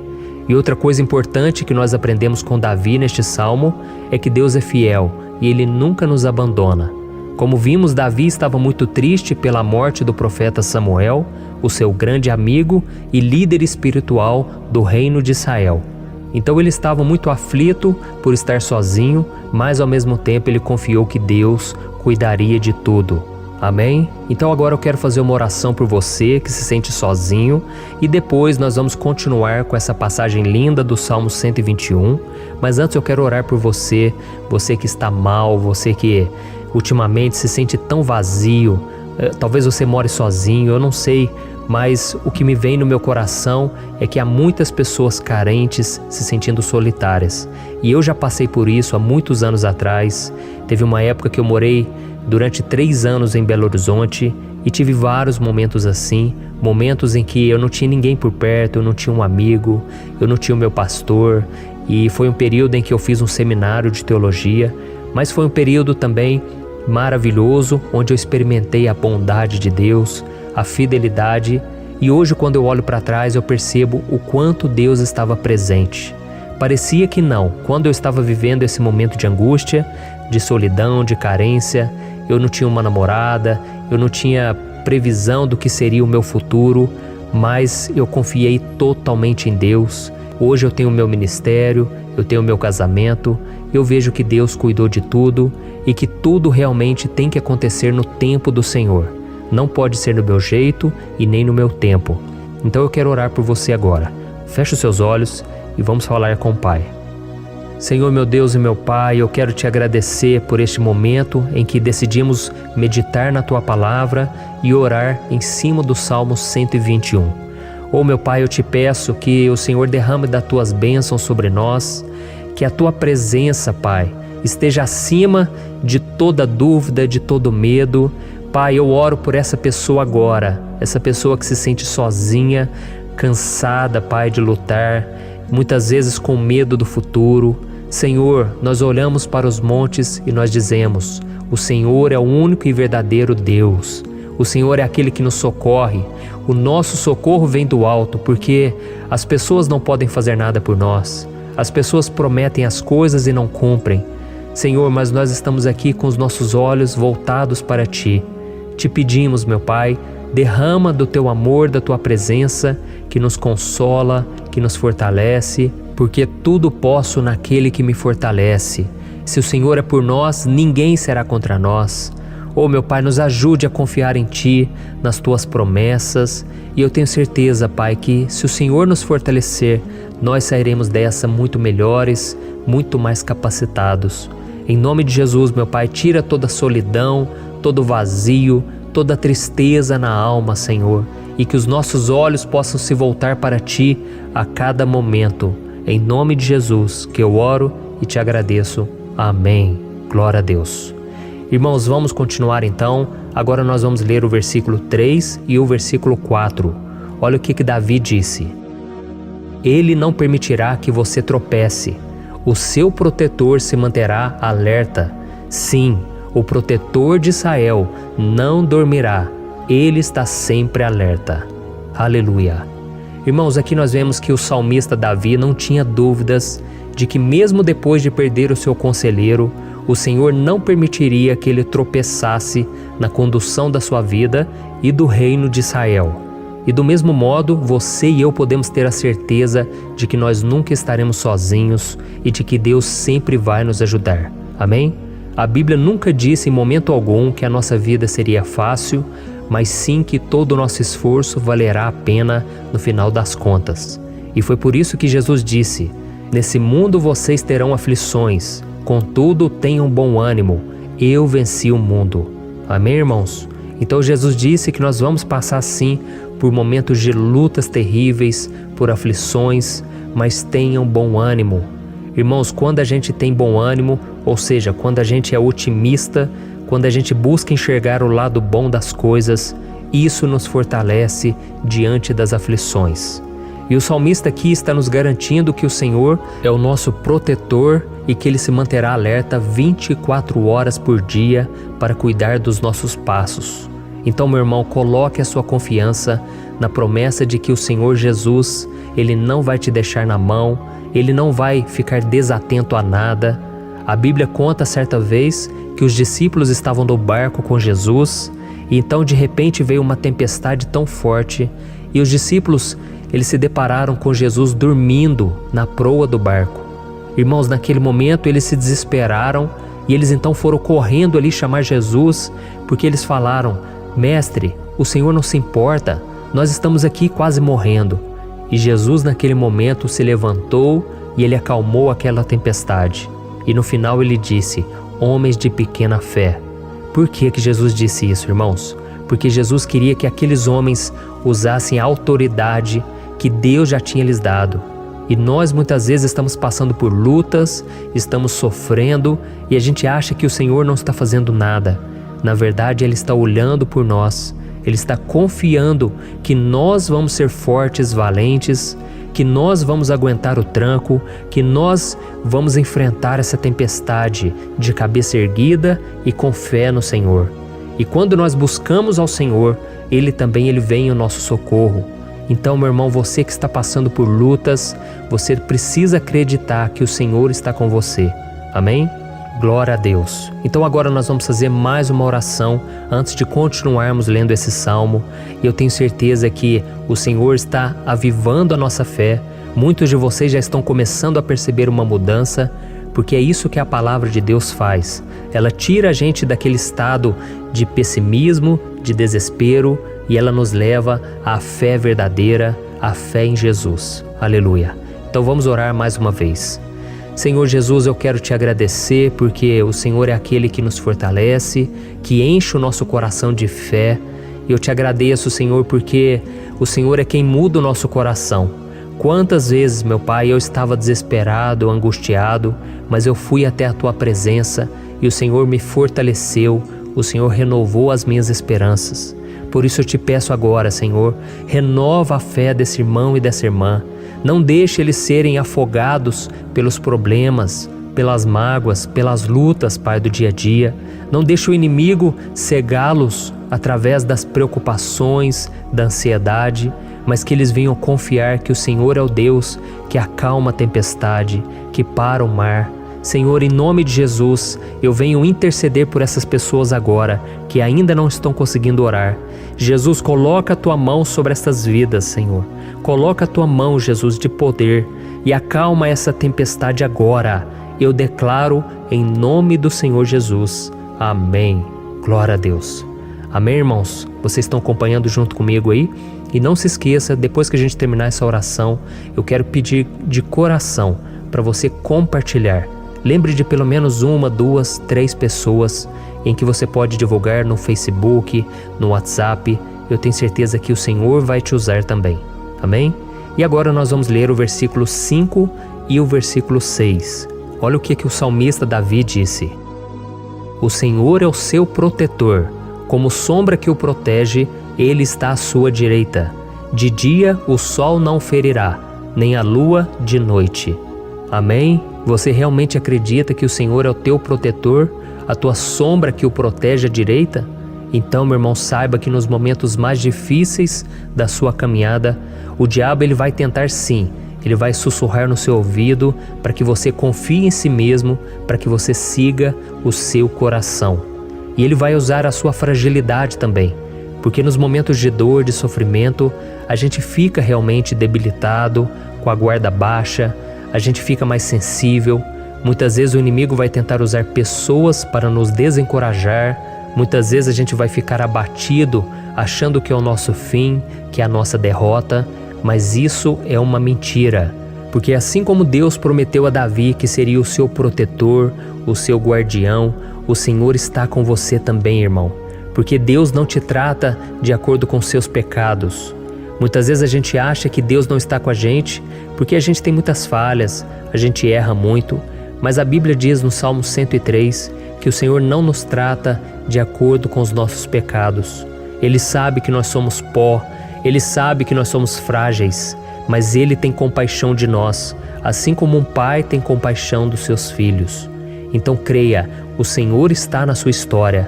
E outra coisa importante que nós aprendemos com Davi neste salmo é que Deus é fiel e Ele nunca nos abandona. Como vimos, Davi estava muito triste pela morte do profeta Samuel, o seu grande amigo e líder espiritual do reino de Israel. Então ele estava muito aflito por estar sozinho, mas ao mesmo tempo ele confiou que Deus cuidaria de tudo. Amém? Então agora eu quero fazer uma oração por você que se sente sozinho e depois nós vamos continuar com essa passagem linda do Salmo 121. Mas antes eu quero orar por você, você que está mal, você que ultimamente se sente tão vazio, talvez você more sozinho, eu não sei, mas o que me vem no meu coração é que há muitas pessoas carentes se sentindo solitárias. E eu já passei por isso há muitos anos atrás. Teve uma época que eu morei durante 3 anos em Belo Horizonte e tive vários momentos assim, momentos em que eu não tinha ninguém por perto, eu não tinha um amigo, eu não tinha o meu pastor, e foi um período em que eu fiz um seminário de teologia, mas foi um período também maravilhoso, onde eu experimentei a bondade de Deus, a fidelidade, e hoje quando eu olho para trás eu percebo o quanto Deus estava presente. Parecia que não, quando eu estava vivendo esse momento de angústia, de solidão, de carência, eu não tinha uma namorada, eu não tinha previsão do que seria o meu futuro, mas eu confiei totalmente em Deus. Hoje eu tenho o meu ministério, eu tenho o meu casamento, eu vejo que Deus cuidou de tudo e que tudo realmente tem que acontecer no tempo do Senhor. Não pode ser no meu jeito e nem no meu tempo. Então eu quero orar por você agora. Feche os seus olhos e vamos falar com o Pai. Senhor, meu Deus e meu Pai, eu quero te agradecer por este momento em que decidimos meditar na Tua Palavra e orar em cima do Salmo 121. Oh, meu Pai, eu te peço que o Senhor derrame das Tuas bênçãos sobre nós, que a Tua presença, Pai, esteja acima de toda dúvida, de todo medo. Pai, eu oro por essa pessoa agora, essa pessoa que se sente sozinha, cansada, Pai, de lutar, muitas vezes com medo do futuro. Senhor, nós olhamos para os montes e nós dizemos: o Senhor é o único e verdadeiro Deus. O Senhor é aquele que nos socorre. O nosso socorro vem do alto, porque as pessoas não podem fazer nada por nós. As pessoas prometem as coisas e não cumprem. Senhor, mas nós estamos aqui com os nossos olhos voltados para Ti. Te pedimos, meu Pai, derrama do Teu amor, da Tua presença, que nos consola, que nos fortalece, porque tudo posso naquele que me fortalece. Se o Senhor é por nós, ninguém será contra nós. Oh, meu Pai, nos ajude a confiar em Ti, nas Tuas promessas, e eu tenho certeza, Pai, que se o Senhor nos fortalecer, nós sairemos dessa muito melhores, muito mais capacitados. Em nome de Jesus, meu Pai, tira toda a solidão, todo o vazio, toda a tristeza na alma, Senhor, e que os nossos olhos possam se voltar para Ti a cada momento. Em nome de Jesus que eu oro e te agradeço. Amém. Glória a Deus. Irmãos, vamos continuar então. Agora nós vamos ler o versículo 3 e o versículo 4. Olha o que Davi disse. Ele não permitirá que você tropece. O seu protetor se manterá alerta. Sim, o protetor de Israel não dormirá. Ele está sempre alerta. Aleluia. Irmãos, aqui nós vemos que o salmista Davi não tinha dúvidas de que mesmo depois de perder o seu conselheiro, o Senhor não permitiria que ele tropeçasse na condução da sua vida e do reino de Israel. E do mesmo modo, você e eu podemos ter a certeza de que nós nunca estaremos sozinhos e de que Deus sempre vai nos ajudar. Amém? A Bíblia nunca disse em momento algum que a nossa vida seria fácil, mas sim que todo o nosso esforço valerá a pena no final das contas. E foi por isso que Jesus disse: nesse mundo vocês terão aflições, contudo tenham bom ânimo, eu venci o mundo. Amém, irmãos? Então Jesus disse que nós vamos passar sim por momentos de lutas terríveis, por aflições, mas tenham bom ânimo. Irmãos, quando a gente tem bom ânimo, ou seja, quando a gente é otimista, quando a gente busca enxergar o lado bom das coisas, isso nos fortalece diante das aflições. E o salmista aqui está nos garantindo que o Senhor é o nosso protetor e que Ele se manterá alerta 24 horas por dia para cuidar dos nossos passos. Então, meu irmão, coloque a sua confiança na promessa de que o Senhor Jesus, Ele não vai te deixar na mão, Ele não vai ficar desatento a nada. A Bíblia conta certa vez que os discípulos estavam no barco com Jesus e então de repente veio uma tempestade tão forte e os discípulos, eles se depararam com Jesus dormindo na proa do barco. Irmãos, naquele momento eles se desesperaram e eles então foram correndo ali chamar Jesus, porque eles falaram: Mestre, o Senhor não se importa, nós estamos aqui quase morrendo. E Jesus naquele momento se levantou e ele acalmou aquela tempestade. E no final ele disse: homens de pequena fé. Por que Jesus disse isso, irmãos? Porque Jesus queria que aqueles homens usassem a autoridade que Deus já tinha lhes dado. E nós muitas vezes estamos passando por lutas, estamos sofrendo e a gente acha que o Senhor não está fazendo nada. Na verdade, Ele está olhando por nós, Ele está confiando que nós vamos ser fortes, valentes, que nós vamos aguentar o tranco, que nós vamos enfrentar essa tempestade de cabeça erguida e com fé no Senhor. E quando nós buscamos ao Senhor, Ele vem em nosso socorro. Então, meu irmão, você que está passando por lutas, você precisa acreditar que o Senhor está com você. Amém? Glória a Deus. Então agora nós vamos fazer mais uma oração antes de continuarmos lendo esse salmo. E eu tenho certeza que o Senhor está avivando a nossa fé. Muitos de vocês já estão começando a perceber uma mudança, porque é isso que a palavra de Deus faz. Ela tira a gente daquele estado de pessimismo, de desespero, e ela nos leva à fé verdadeira, à fé em Jesus. Aleluia. Então vamos orar mais uma vez. Senhor Jesus, eu quero te agradecer porque o Senhor é aquele que nos fortalece, que enche o nosso coração de fé. Eu te agradeço, Senhor, porque o Senhor é quem muda o nosso coração. Quantas vezes, meu Pai, eu estava desesperado, angustiado, mas eu fui até a Tua presença e o Senhor me fortaleceu, o Senhor renovou as minhas esperanças. Por isso eu te peço agora, Senhor, renova a fé desse irmão e dessa irmã. Não deixe eles serem afogados pelos problemas, pelas mágoas, pelas lutas, Pai, do dia a dia. Não deixe o inimigo cegá-los através das preocupações, da ansiedade, mas que eles venham confiar que o Senhor é o Deus que acalma a tempestade, que para o mar. Senhor, em nome de Jesus, eu venho interceder por essas pessoas agora que ainda não estão conseguindo orar. Jesus, coloca a Tua mão sobre essas vidas, Senhor. Coloca a Tua mão, Jesus, de poder e acalma essa tempestade agora. Eu declaro em nome do Senhor Jesus. Amém. Glória a Deus. Amém, irmãos? Vocês estão acompanhando junto comigo aí? E não se esqueça, depois que a gente terminar essa oração, eu quero pedir de coração para você compartilhar. Lembre de pelo menos 1, 2, 3 pessoas em que você pode divulgar no Facebook, no WhatsApp. Eu tenho certeza que o Senhor vai te usar também. Amém? E agora nós vamos ler o versículo 5 e o versículo 6. Olha o que o salmista Davi disse. O Senhor é o seu protetor, como sombra que o protege, Ele está à sua direita. De dia o sol não ferirá, nem a lua de noite. Amém? Você realmente acredita que o Senhor é o teu protetor, a tua sombra que o protege à direita? Então, meu irmão, saiba que nos momentos mais difíceis da sua caminhada, o diabo ele vai tentar sim, ele vai sussurrar no seu ouvido para que você confie em si mesmo, para que você siga o seu coração. E ele vai usar a sua fragilidade também, porque nos momentos de dor, de sofrimento, a gente fica realmente debilitado, com a guarda baixa, a gente fica mais sensível. Muitas vezes o inimigo vai tentar usar pessoas para nos desencorajar. Muitas vezes a gente vai ficar abatido, achando que é o nosso fim, que é a nossa derrota. Mas isso é uma mentira. Porque assim como Deus prometeu a Davi que seria o seu protetor, o seu guardião, o Senhor está com você também, irmão. Porque Deus não te trata de acordo com seus pecados. Muitas vezes a gente acha que Deus não está com a gente porque a gente tem muitas falhas, a gente erra muito, mas a Bíblia diz no Salmo 103 que o Senhor não nos trata de acordo com os nossos pecados. Ele sabe que nós somos pó, Ele sabe que nós somos frágeis, mas Ele tem compaixão de nós, assim como um pai tem compaixão dos seus filhos. Então creia, o Senhor está na sua história,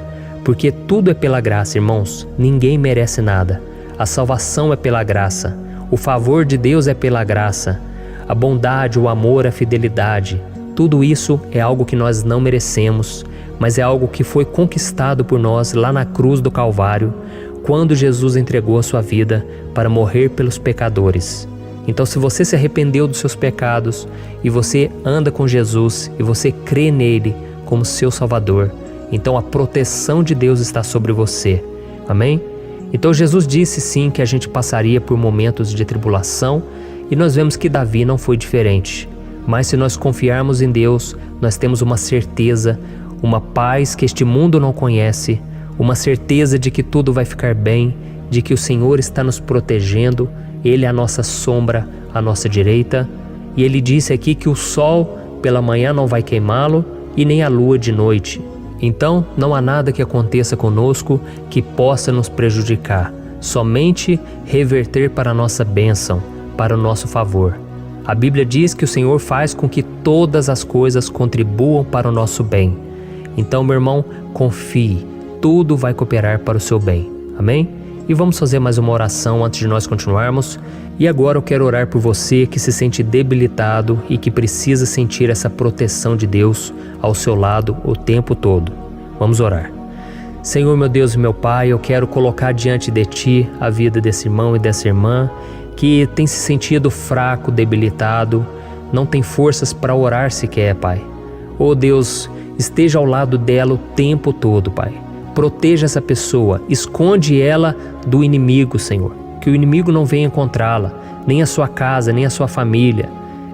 Porque tudo é pela graça, irmãos. Ninguém merece nada. A salvação é pela graça. O favor de Deus é pela graça. A bondade, o amor, a fidelidade. Tudo isso é algo que nós não merecemos, mas é algo que foi conquistado por nós lá na cruz do Calvário, quando Jesus entregou a sua vida para morrer pelos pecadores. Então, se você se arrependeu dos seus pecados e você anda com Jesus e você crê nele como seu Salvador, então a proteção de Deus está sobre você. Amém? Então Jesus disse sim que a gente passaria por momentos de tribulação e nós vemos que Davi não foi diferente. Mas se nós confiarmos em Deus, nós temos uma certeza, uma paz que este mundo não conhece, uma certeza de que tudo vai ficar bem, de que o Senhor está nos protegendo, Ele é a nossa sombra, à nossa direita. E Ele disse aqui que o sol pela manhã não vai queimá-lo e nem a lua de noite. Então não há nada que aconteça conosco que possa nos prejudicar, somente reverter para a nossa bênção, para o nosso favor. A Bíblia diz que o Senhor faz com que todas as coisas contribuam para o nosso bem. Então, meu irmão, confie, tudo vai cooperar para o seu bem. Amém? E vamos fazer mais uma oração antes de nós continuarmos. E agora eu quero orar por você que se sente debilitado e que precisa sentir essa proteção de Deus ao seu lado o tempo todo. Vamos orar. Senhor, meu Deus e meu Pai, eu quero colocar diante de Ti a vida desse irmão e dessa irmã que tem se sentido fraco, debilitado, não tem forças para orar sequer, Pai. Oh Deus, esteja ao lado dela o tempo todo, Pai. Proteja essa pessoa, esconde ela do inimigo, Senhor. Que o inimigo não venha encontrá-la, nem a sua casa, nem a sua família.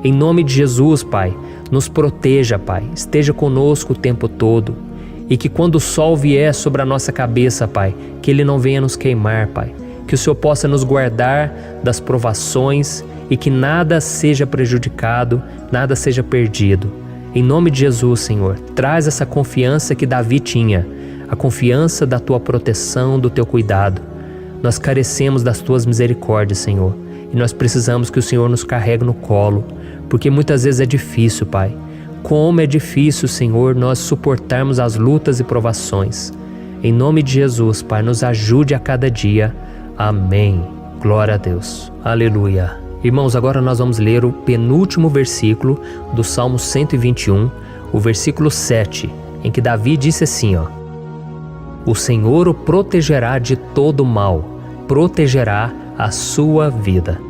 Em nome de Jesus, Pai, nos proteja, Pai. Esteja conosco o tempo todo. E que quando o sol vier sobre a nossa cabeça, Pai, que ele não venha nos queimar, Pai. Que o Senhor possa nos guardar das provações e que nada seja prejudicado, nada seja perdido. Em nome de Jesus, Senhor, traz essa confiança que Davi tinha, a confiança da Tua proteção, do Teu cuidado. Nós carecemos das Tuas misericórdias, Senhor, e nós precisamos que o Senhor nos carregue no colo, porque muitas vezes é difícil, Pai. Como é difícil, Senhor, nós suportarmos as lutas e provações. Em nome de Jesus, Pai, nos ajude a cada dia. Amém. Glória a Deus. Aleluia. Irmãos, agora nós vamos ler o penúltimo versículo do Salmo 121, o versículo 7, em que Davi disse assim, ó: O Senhor o protegerá de todo mal, protegerá a sua vida.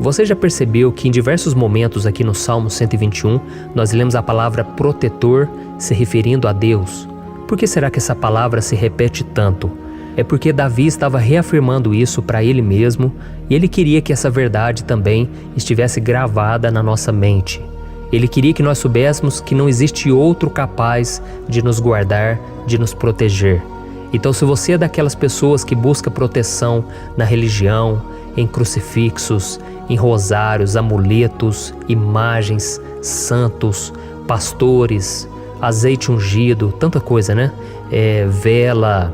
Você já percebeu que em diversos momentos aqui no Salmo 121, nós lemos a palavra protetor se referindo a Deus? Por que será que essa palavra se repete tanto? É porque Davi estava reafirmando isso para ele mesmo e ele queria que essa verdade também estivesse gravada na nossa mente. Ele queria que nós soubéssemos que não existe outro capaz de nos guardar, de nos proteger. Então, se você é daquelas pessoas que busca proteção na religião, em crucifixos, em rosários, amuletos, imagens, santos, pastores, azeite ungido, tanta coisa, né? Vela,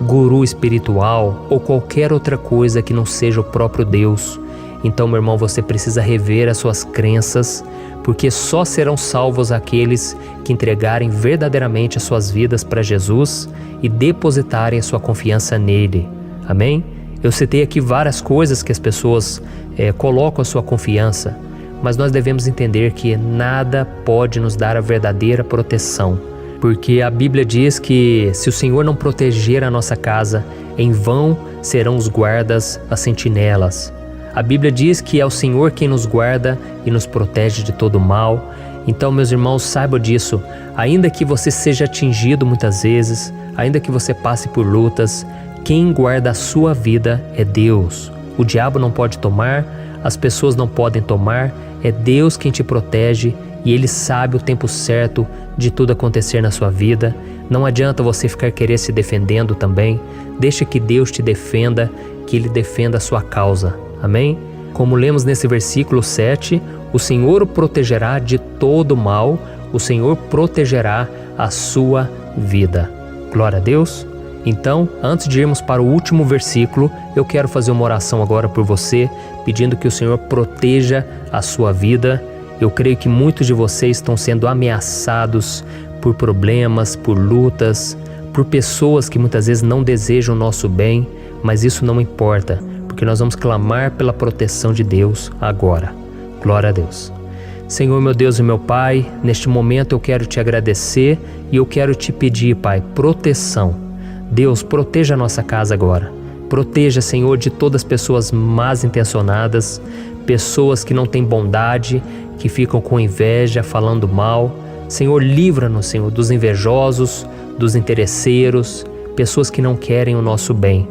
guru espiritual ou qualquer outra coisa que não seja o próprio Deus. Então, meu irmão, você precisa rever as suas crenças, porque só serão salvos aqueles que entregarem verdadeiramente as suas vidas para Jesus e depositarem a sua confiança nele. Amém? Eu citei aqui várias coisas que as pessoas colocam a sua confiança, mas nós devemos entender que nada pode nos dar a verdadeira proteção, porque a Bíblia diz que se o Senhor não proteger a nossa casa, em vão serão os guardas, as sentinelas. A Bíblia diz que é o Senhor quem nos guarda e nos protege de todo mal. Então, meus irmãos, saibam disso. Ainda que você seja atingido muitas vezes, ainda que você passe por lutas, quem guarda a sua vida é Deus. O diabo não pode tomar, as pessoas não podem tomar, é Deus quem te protege e Ele sabe o tempo certo de tudo acontecer na sua vida. Não adianta você ficar querer se defendendo também. Deixa que Deus te defenda, que Ele defenda a sua causa. Amém? Como lemos nesse versículo 7, o Senhor o protegerá de todo mal, o Senhor protegerá a sua vida. Glória a Deus. Então, antes de irmos para o último versículo, eu quero fazer uma oração agora por você, pedindo que o Senhor proteja a sua vida. Eu creio que muitos de vocês estão sendo ameaçados por problemas, por lutas, por pessoas que muitas vezes não desejam o nosso bem, mas isso não importa, porque nós vamos clamar pela proteção de Deus agora. Glória a Deus. Senhor, meu Deus e meu Pai, neste momento eu quero te agradecer e eu quero te pedir, Pai, proteção. Deus, proteja a nossa casa agora. Proteja, Senhor, de todas as pessoas más intencionadas, pessoas que não têm bondade, que ficam com inveja, falando mal. Senhor, livra-nos, Senhor, dos invejosos, dos interesseiros, pessoas que não querem o nosso bem.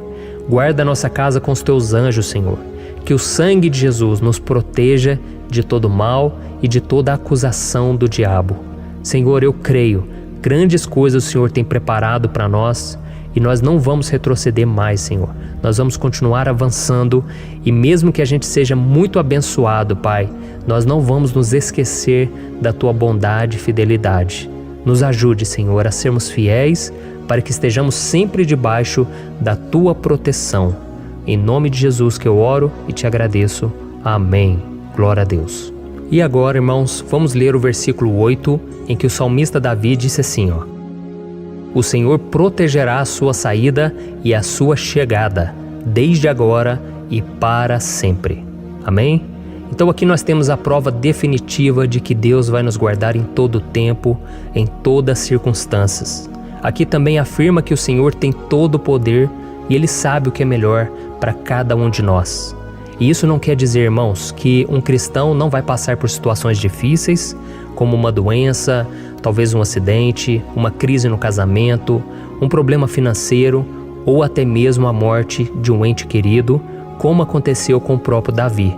Guarda a nossa casa com os teus anjos, Senhor. Que o sangue de Jesus nos proteja de todo mal e de toda acusação do diabo. Senhor, eu creio, grandes coisas o Senhor tem preparado para nós e nós não vamos retroceder mais, Senhor. Nós vamos continuar avançando e mesmo que a gente seja muito abençoado, Pai, nós não vamos nos esquecer da Tua bondade e fidelidade. Nos ajude, Senhor, a sermos fiéis para que estejamos sempre debaixo da Tua proteção. Em nome de Jesus que eu oro e te agradeço. Amém. Glória a Deus. E agora, irmãos, vamos ler o versículo 8, em que o salmista Davi disse assim, ó: O Senhor protegerá a sua saída e a sua chegada, desde agora e para sempre. Amém? Então aqui nós temos a prova definitiva de que Deus vai nos guardar em todo o tempo, em todas as circunstâncias. Aqui também afirma que o Senhor tem todo o poder e Ele sabe o que é melhor para cada um de nós. E isso não quer dizer, irmãos, que um cristão não vai passar por situações difíceis, como uma doença, talvez um acidente, uma crise no casamento, um problema financeiro ou até mesmo a morte de um ente querido, como aconteceu com o próprio Davi.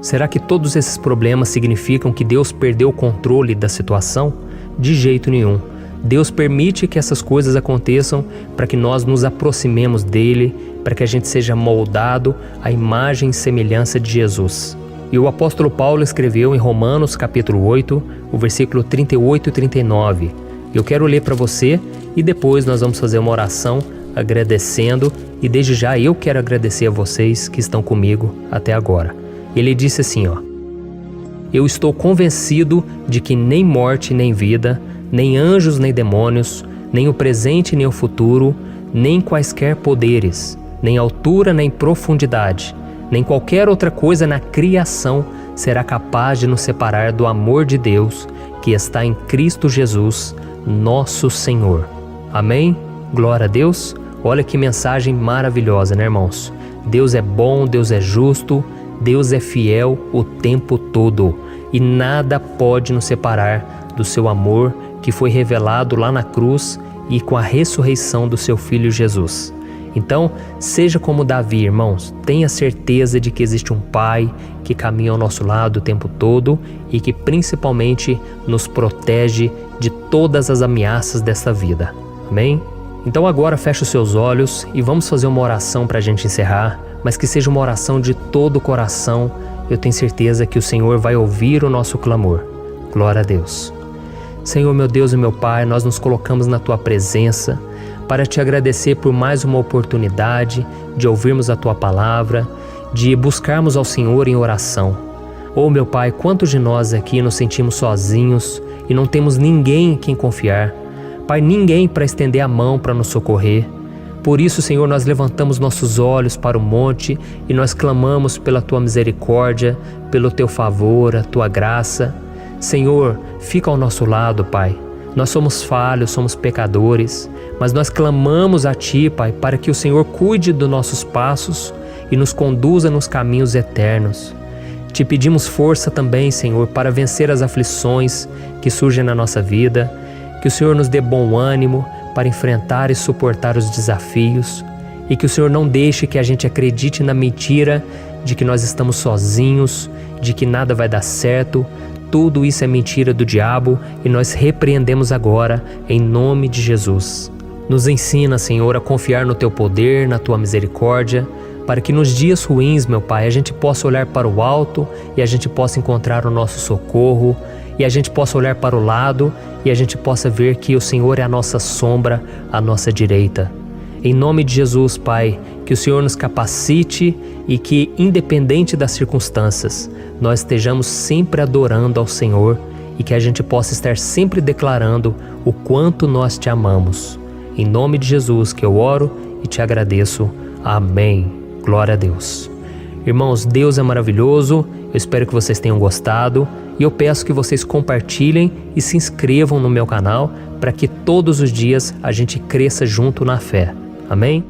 Será que todos esses problemas significam que Deus perdeu o controle da situação? De jeito nenhum. Deus permite que essas coisas aconteçam para que nós nos aproximemos dele, para que a gente seja moldado à imagem e semelhança de Jesus. E o apóstolo Paulo escreveu em Romanos capítulo 8, o versículo 38 e 39. Eu quero ler para você e depois nós vamos fazer uma oração agradecendo e desde já eu quero agradecer a vocês que estão comigo até agora. Ele disse assim, ó: Eu estou convencido de que nem morte nem vida, nem anjos nem demônios, nem o presente nem o futuro, nem quaisquer poderes, nem altura nem profundidade, nem qualquer outra coisa na criação será capaz de nos separar do amor de Deus que está em Cristo Jesus, nosso Senhor. Amém? Glória a Deus. Olha que mensagem maravilhosa, né, irmãos? Deus é bom, Deus é justo, Deus é fiel o tempo todo e nada pode nos separar do seu amor que foi revelado lá na cruz e com a ressurreição do seu Filho Jesus. Então, seja como Davi, irmãos, tenha certeza de que existe um Pai que caminha ao nosso lado o tempo todo e que principalmente nos protege de todas as ameaças dessa vida. Amém? Então agora feche os seus olhos e vamos fazer uma oração para a gente encerrar, mas que seja uma oração de todo o coração. Eu tenho certeza que o Senhor vai ouvir o nosso clamor. Glória a Deus. Senhor, meu Deus e meu Pai, nós nos colocamos na Tua presença para Te agradecer por mais uma oportunidade de ouvirmos a Tua palavra, de buscarmos ao Senhor em oração. Oh, meu Pai, quantos de nós aqui nos sentimos sozinhos e não temos ninguém em quem confiar. Pai, ninguém para estender a mão para nos socorrer. Por isso, Senhor, nós levantamos nossos olhos para o monte e nós clamamos pela Tua misericórdia, pelo Teu favor, a Tua graça. Senhor, fica ao nosso lado, Pai. Nós somos falhos, somos pecadores, mas nós clamamos a Ti, Pai, para que o Senhor cuide dos nossos passos e nos conduza nos caminhos eternos. Te pedimos força também, Senhor, para vencer as aflições que surgem na nossa vida, que o Senhor nos dê bom ânimo para enfrentar e suportar os desafios e que o Senhor não deixe que a gente acredite na mentira de que nós estamos sozinhos, de que nada vai dar certo. Tudo isso é mentira do diabo e nós repreendemos agora em nome de Jesus. Nos ensina, Senhor, a confiar no Teu poder, na Tua misericórdia, para que nos dias ruins, meu Pai, a gente possa olhar para o alto e a gente possa encontrar o nosso socorro e a gente possa olhar para o lado e a gente possa ver que o Senhor é a nossa sombra, a nossa direita. Em nome de Jesus, Pai, que o Senhor nos capacite e que, independente das circunstâncias, nós estejamos sempre adorando ao Senhor e que a gente possa estar sempre declarando o quanto nós Te amamos. Em nome de Jesus que eu oro e te agradeço. Amém. Glória a Deus. Irmãos, Deus é maravilhoso. Eu espero que vocês tenham gostado e eu peço que vocês compartilhem e se inscrevam no meu canal para que todos os dias a gente cresça junto na fé. Amém?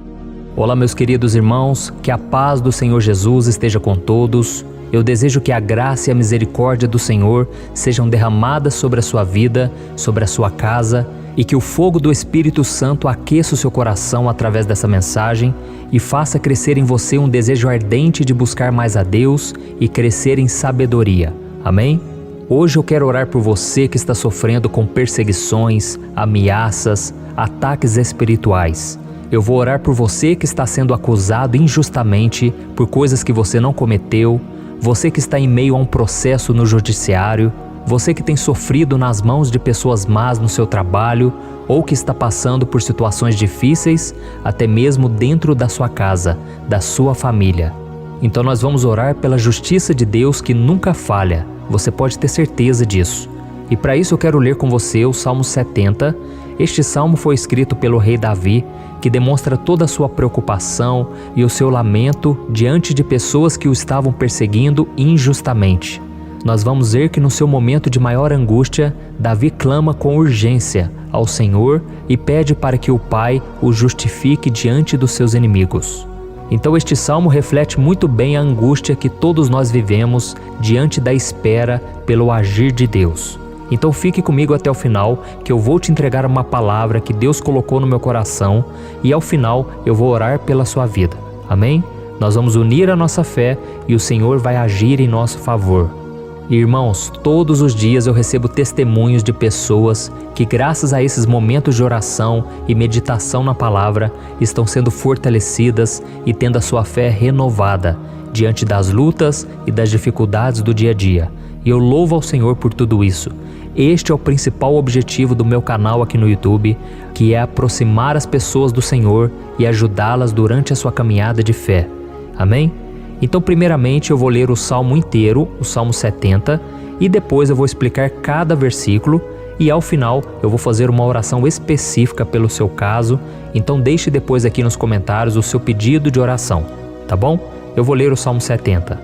Olá, meus queridos irmãos, que a paz do Senhor Jesus esteja com todos. Eu desejo que a graça e a misericórdia do Senhor sejam derramadas sobre a sua vida, sobre a sua casa, e que o fogo do Espírito Santo aqueça o seu coração através dessa mensagem e faça crescer em você um desejo ardente de buscar mais a Deus e crescer em sabedoria. Amém? Hoje eu quero orar por você que está sofrendo com perseguições, ameaças, ataques espirituais. Eu vou orar por você que está sendo acusado injustamente por coisas que você não cometeu, você que está em meio a um processo no judiciário, você que tem sofrido nas mãos de pessoas más no seu trabalho ou que está passando por situações difíceis, até mesmo dentro da sua casa, da sua família. Então nós vamos orar pela justiça de Deus que nunca falha, você pode ter certeza disso. E para isso eu quero ler com você o Salmo 70. Este salmo foi escrito pelo rei Davi, que demonstra toda a sua preocupação e o seu lamento diante de pessoas que o estavam perseguindo injustamente. Nós vamos ver que no seu momento de maior angústia, Davi clama com urgência ao Senhor e pede para que o Pai o justifique diante dos seus inimigos. Então este salmo reflete muito bem a angústia que todos nós vivemos diante da espera pelo agir de Deus. Então fique comigo até o final, que eu vou te entregar uma palavra que Deus colocou no meu coração e ao final eu vou orar pela sua vida. Amém? Nós vamos unir a nossa fé e o Senhor vai agir em nosso favor. Irmãos, todos os dias eu recebo testemunhos de pessoas que, graças a esses momentos de oração e meditação na palavra, estão sendo fortalecidas e tendo a sua fé renovada diante das lutas e das dificuldades do dia a dia. E eu louvo ao Senhor por tudo isso. Este é o principal objetivo do meu canal aqui no YouTube, que é aproximar as pessoas do Senhor e ajudá-las durante a sua caminhada de fé. Amém? Então, primeiramente, eu vou ler o Salmo inteiro, o Salmo 70, e depois eu vou explicar cada versículo e ao final eu vou fazer uma oração específica pelo seu caso. Então deixe depois aqui nos comentários o seu pedido de oração, tá bom? Eu vou ler o Salmo 70.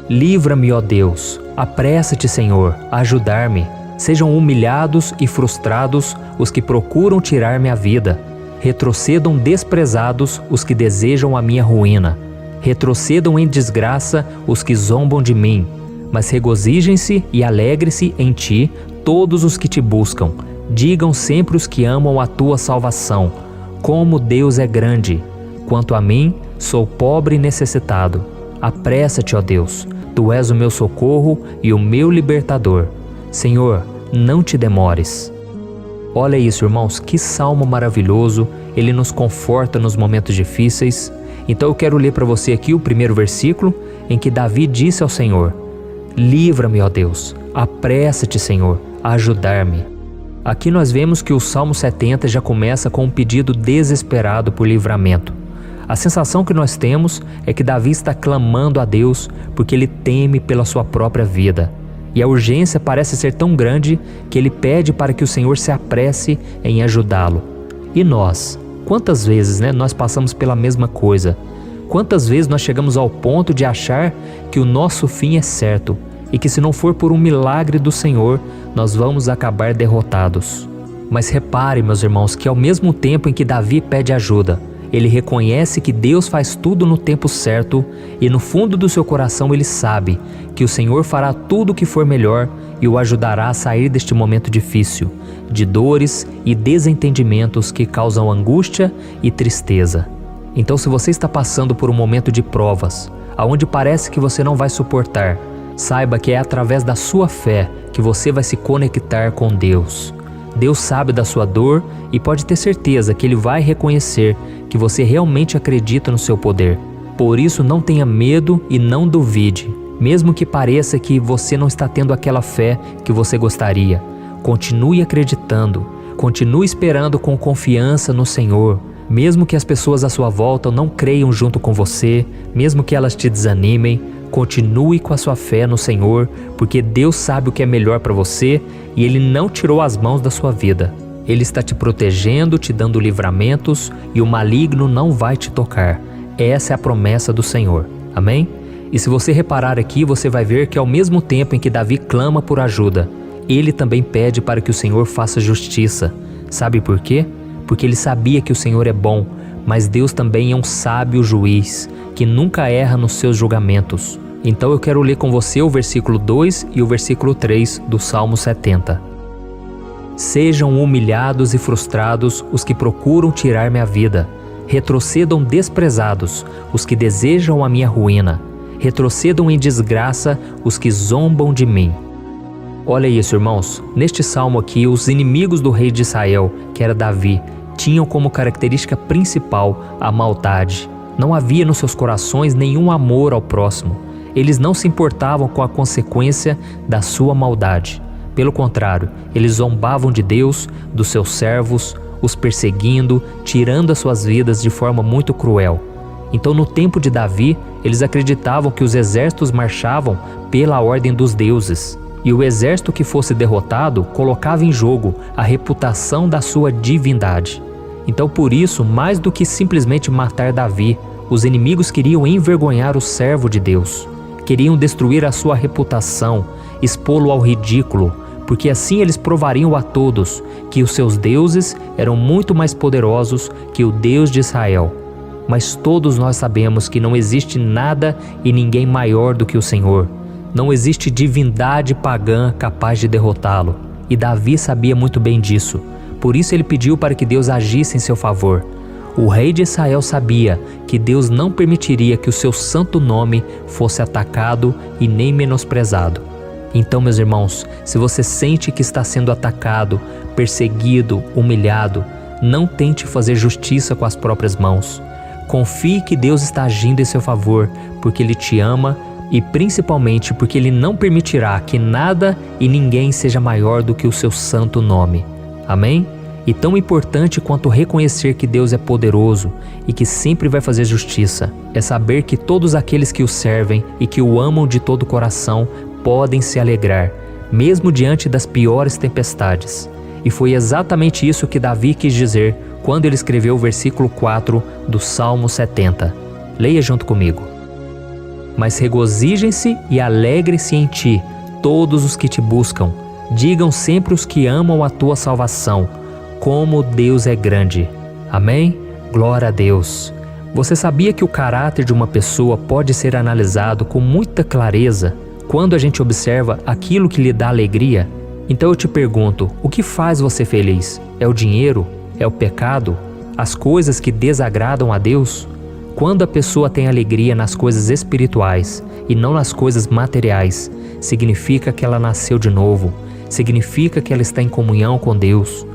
Livra-me, ó Deus, apressa-te, Senhor, a ajudar-me. Sejam humilhados e frustrados os que procuram tirar-me a vida. Retrocedam desprezados os que desejam a minha ruína. Retrocedam em desgraça os que zombam de mim, mas regozijem-se e alegre-se em ti todos os que te buscam. Digam sempre os que amam a tua salvação, como Deus é grande. Quanto a mim, sou pobre e necessitado. Apressa-te, ó Deus, tu és o meu socorro e o meu libertador. Senhor, não te demores. Olha isso, irmãos, que salmo maravilhoso, ele nos conforta nos momentos difíceis. Então eu quero ler para você aqui o primeiro versículo, em que Davi disse ao Senhor: livra-me, ó Deus, apressa-te, Senhor, a ajudar-me. Aqui nós vemos que o Salmo 70 já começa com um pedido desesperado por livramento. A sensação que nós temos é que Davi está clamando a Deus porque ele teme pela sua própria vida. E a urgência parece ser tão grande que ele pede para que o Senhor se apresse em ajudá-lo. E nós? Quantas vezes nós passamos pela mesma coisa? Quantas vezes nós chegamos ao ponto de achar que o nosso fim é certo e que se não for por um milagre do Senhor, nós vamos acabar derrotados? Mas repare, meus irmãos, que ao mesmo tempo em que Davi pede ajuda, ele reconhece que Deus faz tudo no tempo certo e no fundo do seu coração ele sabe que o Senhor fará tudo o que for melhor e o ajudará a sair deste momento difícil, de dores e desentendimentos que causam angústia e tristeza. Então, se você está passando por um momento de provas, aonde parece que você não vai suportar, saiba que é através da sua fé que você vai se conectar com Deus. Deus sabe da sua dor e pode ter certeza que Ele vai reconhecer que você realmente acredita no seu poder. Por isso, não tenha medo e não duvide, mesmo que pareça que você não está tendo aquela fé que você gostaria. Continue acreditando, continue esperando com confiança no Senhor. Mesmo que as pessoas à sua volta não creiam junto com você, mesmo que elas te desanimem, continue com a sua fé no Senhor, porque Deus sabe o que é melhor para você e Ele não tirou as mãos da sua vida. Ele está te protegendo, te dando livramentos e o maligno não vai te tocar. Essa é a promessa do Senhor. Amém? E se você reparar aqui, você vai ver que ao mesmo tempo em que Davi clama por ajuda, ele também pede para que o Senhor faça justiça. Sabe por quê? Porque ele sabia que o Senhor é bom, mas Deus também é um sábio juiz, que nunca erra nos seus julgamentos. Então eu quero ler com você o versículo 2 e o versículo 3 do Salmo 70. Sejam humilhados e frustrados os que procuram tirar minha vida. Retrocedam desprezados os que desejam a minha ruína. Retrocedam em desgraça os que zombam de mim. Olha isso, irmãos. Neste salmo aqui, os inimigos do rei de Israel, que era Davi, tinham como característica principal a maldade. Não havia nos seus corações nenhum amor ao próximo. Eles não se importavam com a consequência da sua maldade. Pelo contrário, eles zombavam de Deus, dos seus servos, os perseguindo, tirando as suas vidas de forma muito cruel. Então, no tempo de Davi, eles acreditavam que os exércitos marchavam pela ordem dos deuses. E o exército que fosse derrotado colocava em jogo a reputação da sua divindade. Então, por isso, mais do que simplesmente matar Davi, os inimigos queriam envergonhar o servo de Deus. Queriam destruir a sua reputação, expô-lo ao ridículo, porque assim eles provariam a todos que os seus deuses eram muito mais poderosos que o Deus de Israel. Mas todos nós sabemos que não existe nada e ninguém maior do que o Senhor. Não existe divindade pagã capaz de derrotá-lo. E Davi sabia muito bem disso. Por isso ele pediu para que Deus agisse em seu favor. O rei de Israel sabia que Deus não permitiria que o seu santo nome fosse atacado e nem menosprezado. Então, meus irmãos, se você sente que está sendo atacado, perseguido, humilhado, não tente fazer justiça com as próprias mãos. Confie que Deus está agindo em seu favor, porque Ele te ama e principalmente porque Ele não permitirá que nada e ninguém seja maior do que o seu santo nome. Amém? E tão importante quanto reconhecer que Deus é poderoso e que sempre vai fazer justiça, é saber que todos aqueles que o servem e que o amam de todo o coração podem se alegrar, mesmo diante das piores tempestades. E foi exatamente isso que Davi quis dizer quando ele escreveu o versículo 4 do Salmo 70. Leia junto comigo. Mas regozijem-se e alegrem-se em ti, todos os que te buscam. Digam sempre os que amam a tua salvação, como Deus é grande. Amém? Glória a Deus. Você sabia que o caráter de uma pessoa pode ser analisado com muita clareza quando a gente observa aquilo que lhe dá alegria? Então eu te pergunto, o que faz você feliz? É o dinheiro? É o pecado? As coisas que desagradam a Deus? Quando a pessoa tem alegria nas coisas espirituais e não nas coisas materiais, significa que ela nasceu de novo, significa que ela está em comunhão com Deus.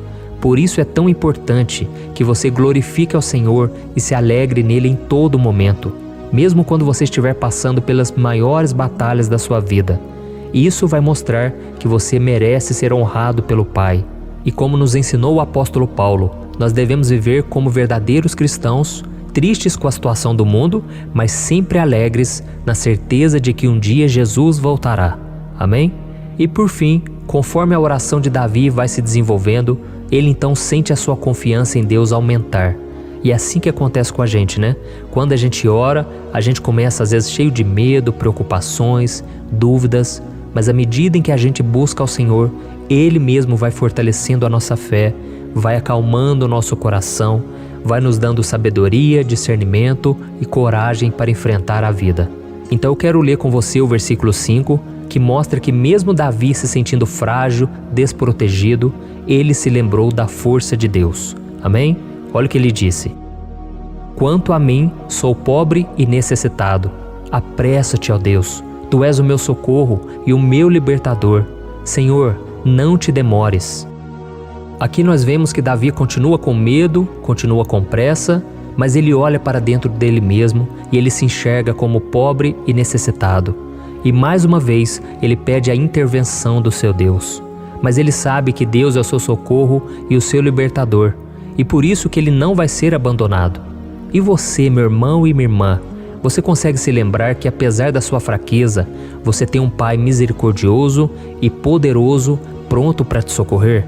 Por isso é tão importante que você glorifique ao Senhor e se alegre nele em todo momento, mesmo quando você estiver passando pelas maiores batalhas da sua vida. Isso vai mostrar que você merece ser honrado pelo Pai. E como nos ensinou o apóstolo Paulo, nós devemos viver como verdadeiros cristãos, tristes com a situação do mundo, mas sempre alegres na certeza de que um dia Jesus voltará. Amém? E por fim, conforme a oração de Davi vai se desenvolvendo, ele então sente a sua confiança em Deus aumentar. E é assim que acontece com a gente, né? Quando a gente ora, a gente começa às vezes cheio de medo, preocupações, dúvidas, mas à medida em que a gente busca ao Senhor, Ele mesmo vai fortalecendo a nossa fé, vai acalmando o nosso coração, vai nos dando sabedoria, discernimento e coragem para enfrentar a vida. Então eu quero ler com você o versículo 5, que mostra que mesmo Davi se sentindo frágil, desprotegido, ele se lembrou da força de Deus. Amém? Olha o que ele disse. Quanto a mim, sou pobre e necessitado. Apressa-te, ó Deus. Tu és o meu socorro e o meu libertador. Senhor, não te demores. Aqui nós vemos que Davi continua com medo, continua com pressa, mas ele olha para dentro dele mesmo e ele se enxerga como pobre e necessitado. E mais uma vez, ele pede a intervenção do seu Deus. Mas ele sabe que Deus é o seu socorro e o seu libertador, e por isso que ele não vai ser abandonado. E você, meu irmão e minha irmã, você consegue se lembrar que apesar da sua fraqueza, você tem um Pai misericordioso e poderoso pronto para te socorrer?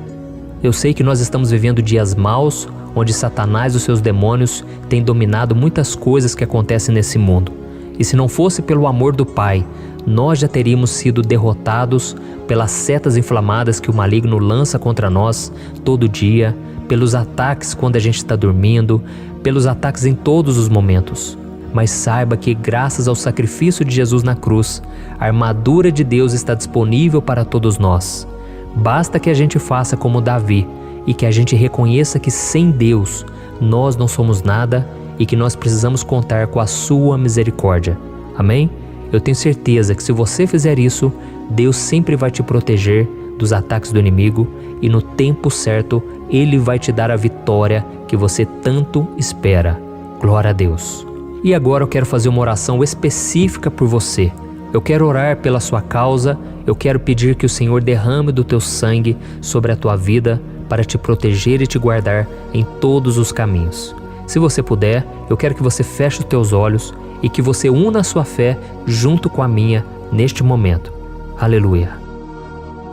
Eu sei que nós estamos vivendo dias maus, onde Satanás e os seus demônios têm dominado muitas coisas que acontecem nesse mundo. E se não fosse pelo amor do Pai, nós já teríamos sido derrotados pelas setas inflamadas que o maligno lança contra nós todo dia, pelos ataques quando a gente está dormindo, pelos ataques em todos os momentos. Mas saiba que, graças ao sacrifício de Jesus na cruz, a armadura de Deus está disponível para todos nós. Basta que a gente faça como Davi e que a gente reconheça que sem Deus nós não somos nada e que nós precisamos contar com a sua misericórdia. Amém? Eu tenho certeza que se você fizer isso, Deus sempre vai te proteger dos ataques do inimigo e no tempo certo Ele vai te dar a vitória que você tanto espera. Glória a Deus. E agora eu quero fazer uma oração específica por você. Eu quero orar pela sua causa, eu quero pedir que o Senhor derrame do teu sangue sobre a tua vida para te proteger e te guardar em todos os caminhos. Se você puder, eu quero que você feche os teus olhos e que você una a sua fé junto com a minha neste momento. Aleluia.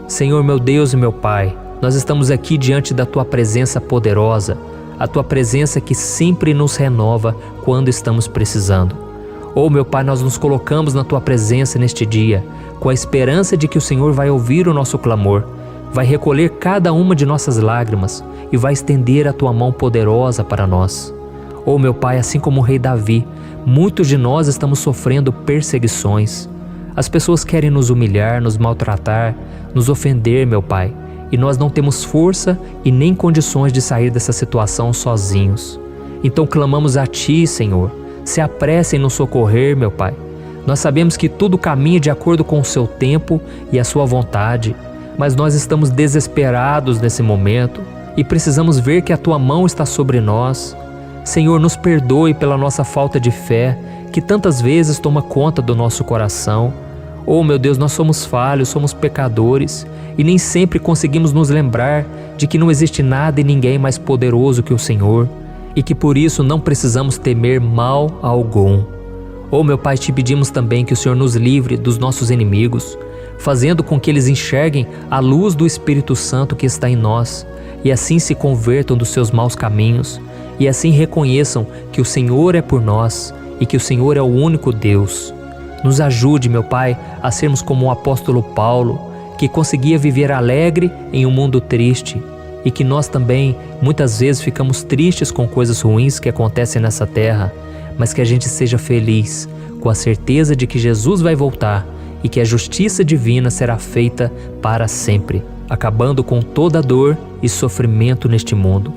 Senhor, meu Deus e meu Pai, nós estamos aqui diante da Tua presença poderosa, a Tua presença que sempre nos renova quando estamos precisando. Oh, meu Pai, nós nos colocamos na Tua presença neste dia, com a esperança de que o Senhor vai ouvir o nosso clamor, vai recolher cada uma de nossas lágrimas e vai estender a Tua mão poderosa para nós. Oh, meu Pai, assim como o rei Davi, muitos de nós estamos sofrendo perseguições. As pessoas querem nos humilhar, nos maltratar, nos ofender, meu Pai, e nós não temos força e nem condições de sair dessa situação sozinhos. Então clamamos a Ti, Senhor. Se apresse em nos socorrer, meu Pai. Nós sabemos que tudo caminha de acordo com o Seu tempo e a Sua vontade, mas nós estamos desesperados nesse momento e precisamos ver que a Tua mão está sobre nós. Senhor, nos perdoe pela nossa falta de fé, que tantas vezes toma conta do nosso coração. Oh, meu Deus, nós somos falhos, somos pecadores e nem sempre conseguimos nos lembrar de que não existe nada e ninguém mais poderoso que o Senhor, e que por isso não precisamos temer mal algum. Oh, meu Pai, te pedimos também que o Senhor nos livre dos nossos inimigos, fazendo com que eles enxerguem a luz do Espírito Santo que está em nós, e assim se convertam dos seus maus caminhos, e assim reconheçam que o Senhor é por nós, e que o Senhor é o único Deus. Nos ajude, meu Pai, a sermos como o apóstolo Paulo, que conseguia viver alegre em um mundo triste, e que nós também muitas vezes ficamos tristes com coisas ruins que acontecem nessa terra, mas que a gente seja feliz, com a certeza de que Jesus vai voltar e que a justiça divina será feita para sempre, acabando com toda dor e sofrimento neste mundo.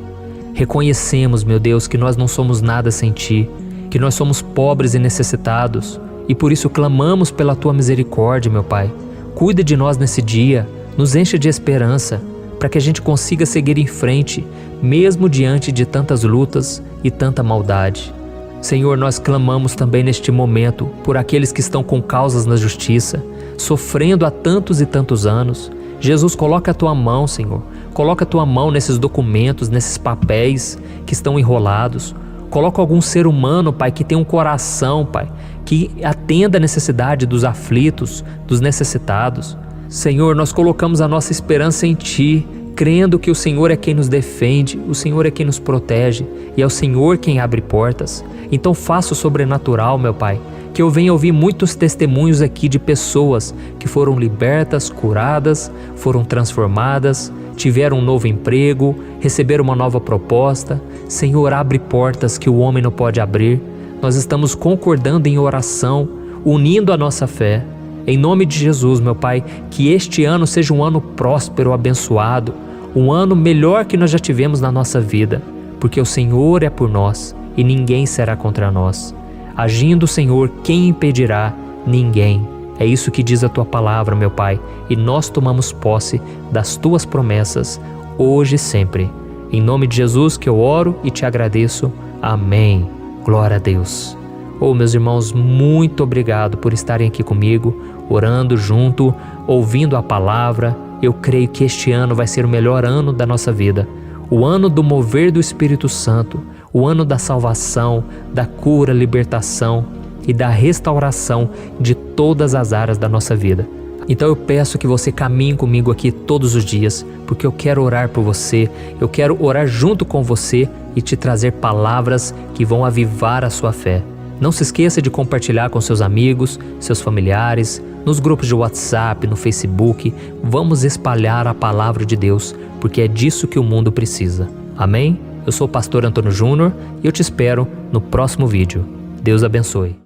Reconhecemos, meu Deus, que nós não somos nada sem Ti, que nós somos pobres e necessitados, e por isso clamamos pela Tua misericórdia, meu Pai. Cuida de nós nesse dia, nos encha de esperança, para que a gente consiga seguir em frente, mesmo diante de tantas lutas e tanta maldade. Senhor, nós clamamos também neste momento por aqueles que estão com causas na justiça, sofrendo há tantos e tantos anos. Jesus, coloca a Tua mão, Senhor. Coloca a Tua mão nesses documentos, nesses papéis que estão enrolados. Coloca algum ser humano, Pai, que tem um coração, Pai, que atenda a necessidade dos aflitos, dos necessitados. Senhor, nós colocamos a nossa esperança em Ti, crendo que o Senhor é quem nos defende, o Senhor é quem nos protege e é o Senhor quem abre portas. Então faça o sobrenatural, meu Pai, que eu venha ouvir muitos testemunhos aqui de pessoas que foram libertas, curadas, foram transformadas, tiveram um novo emprego, receberam uma nova proposta. Senhor, abre portas que o homem não pode abrir. Nós estamos concordando em oração, unindo a nossa fé. Em nome de Jesus, meu Pai, que este ano seja um ano próspero, abençoado, um ano melhor que nós já tivemos na nossa vida, porque o Senhor é por nós e ninguém será contra nós. Agindo o Senhor, quem impedirá? Ninguém. É isso que diz a Tua palavra, meu Pai, e nós tomamos posse das Tuas promessas, hoje e sempre. Em nome de Jesus que eu oro e te agradeço. Amém. Glória a Deus. Oh, meus irmãos, muito obrigado por estarem aqui comigo, orando junto, ouvindo a palavra. Eu creio que este ano vai ser o melhor ano da nossa vida. O ano do mover do Espírito Santo, o ano da salvação, da cura, libertação e da restauração de todas as áreas da nossa vida. Então eu peço que você caminhe comigo aqui todos os dias, porque eu quero orar por você, eu quero orar junto com você e te trazer palavras que vão avivar a sua fé. Não se esqueça de compartilhar com seus amigos, seus familiares, nos grupos de WhatsApp, no Facebook. Vamos espalhar a palavra de Deus, porque é disso que o mundo precisa. Amém? Eu sou o pastor Antônio Júnior e eu te espero no próximo vídeo. Deus abençoe.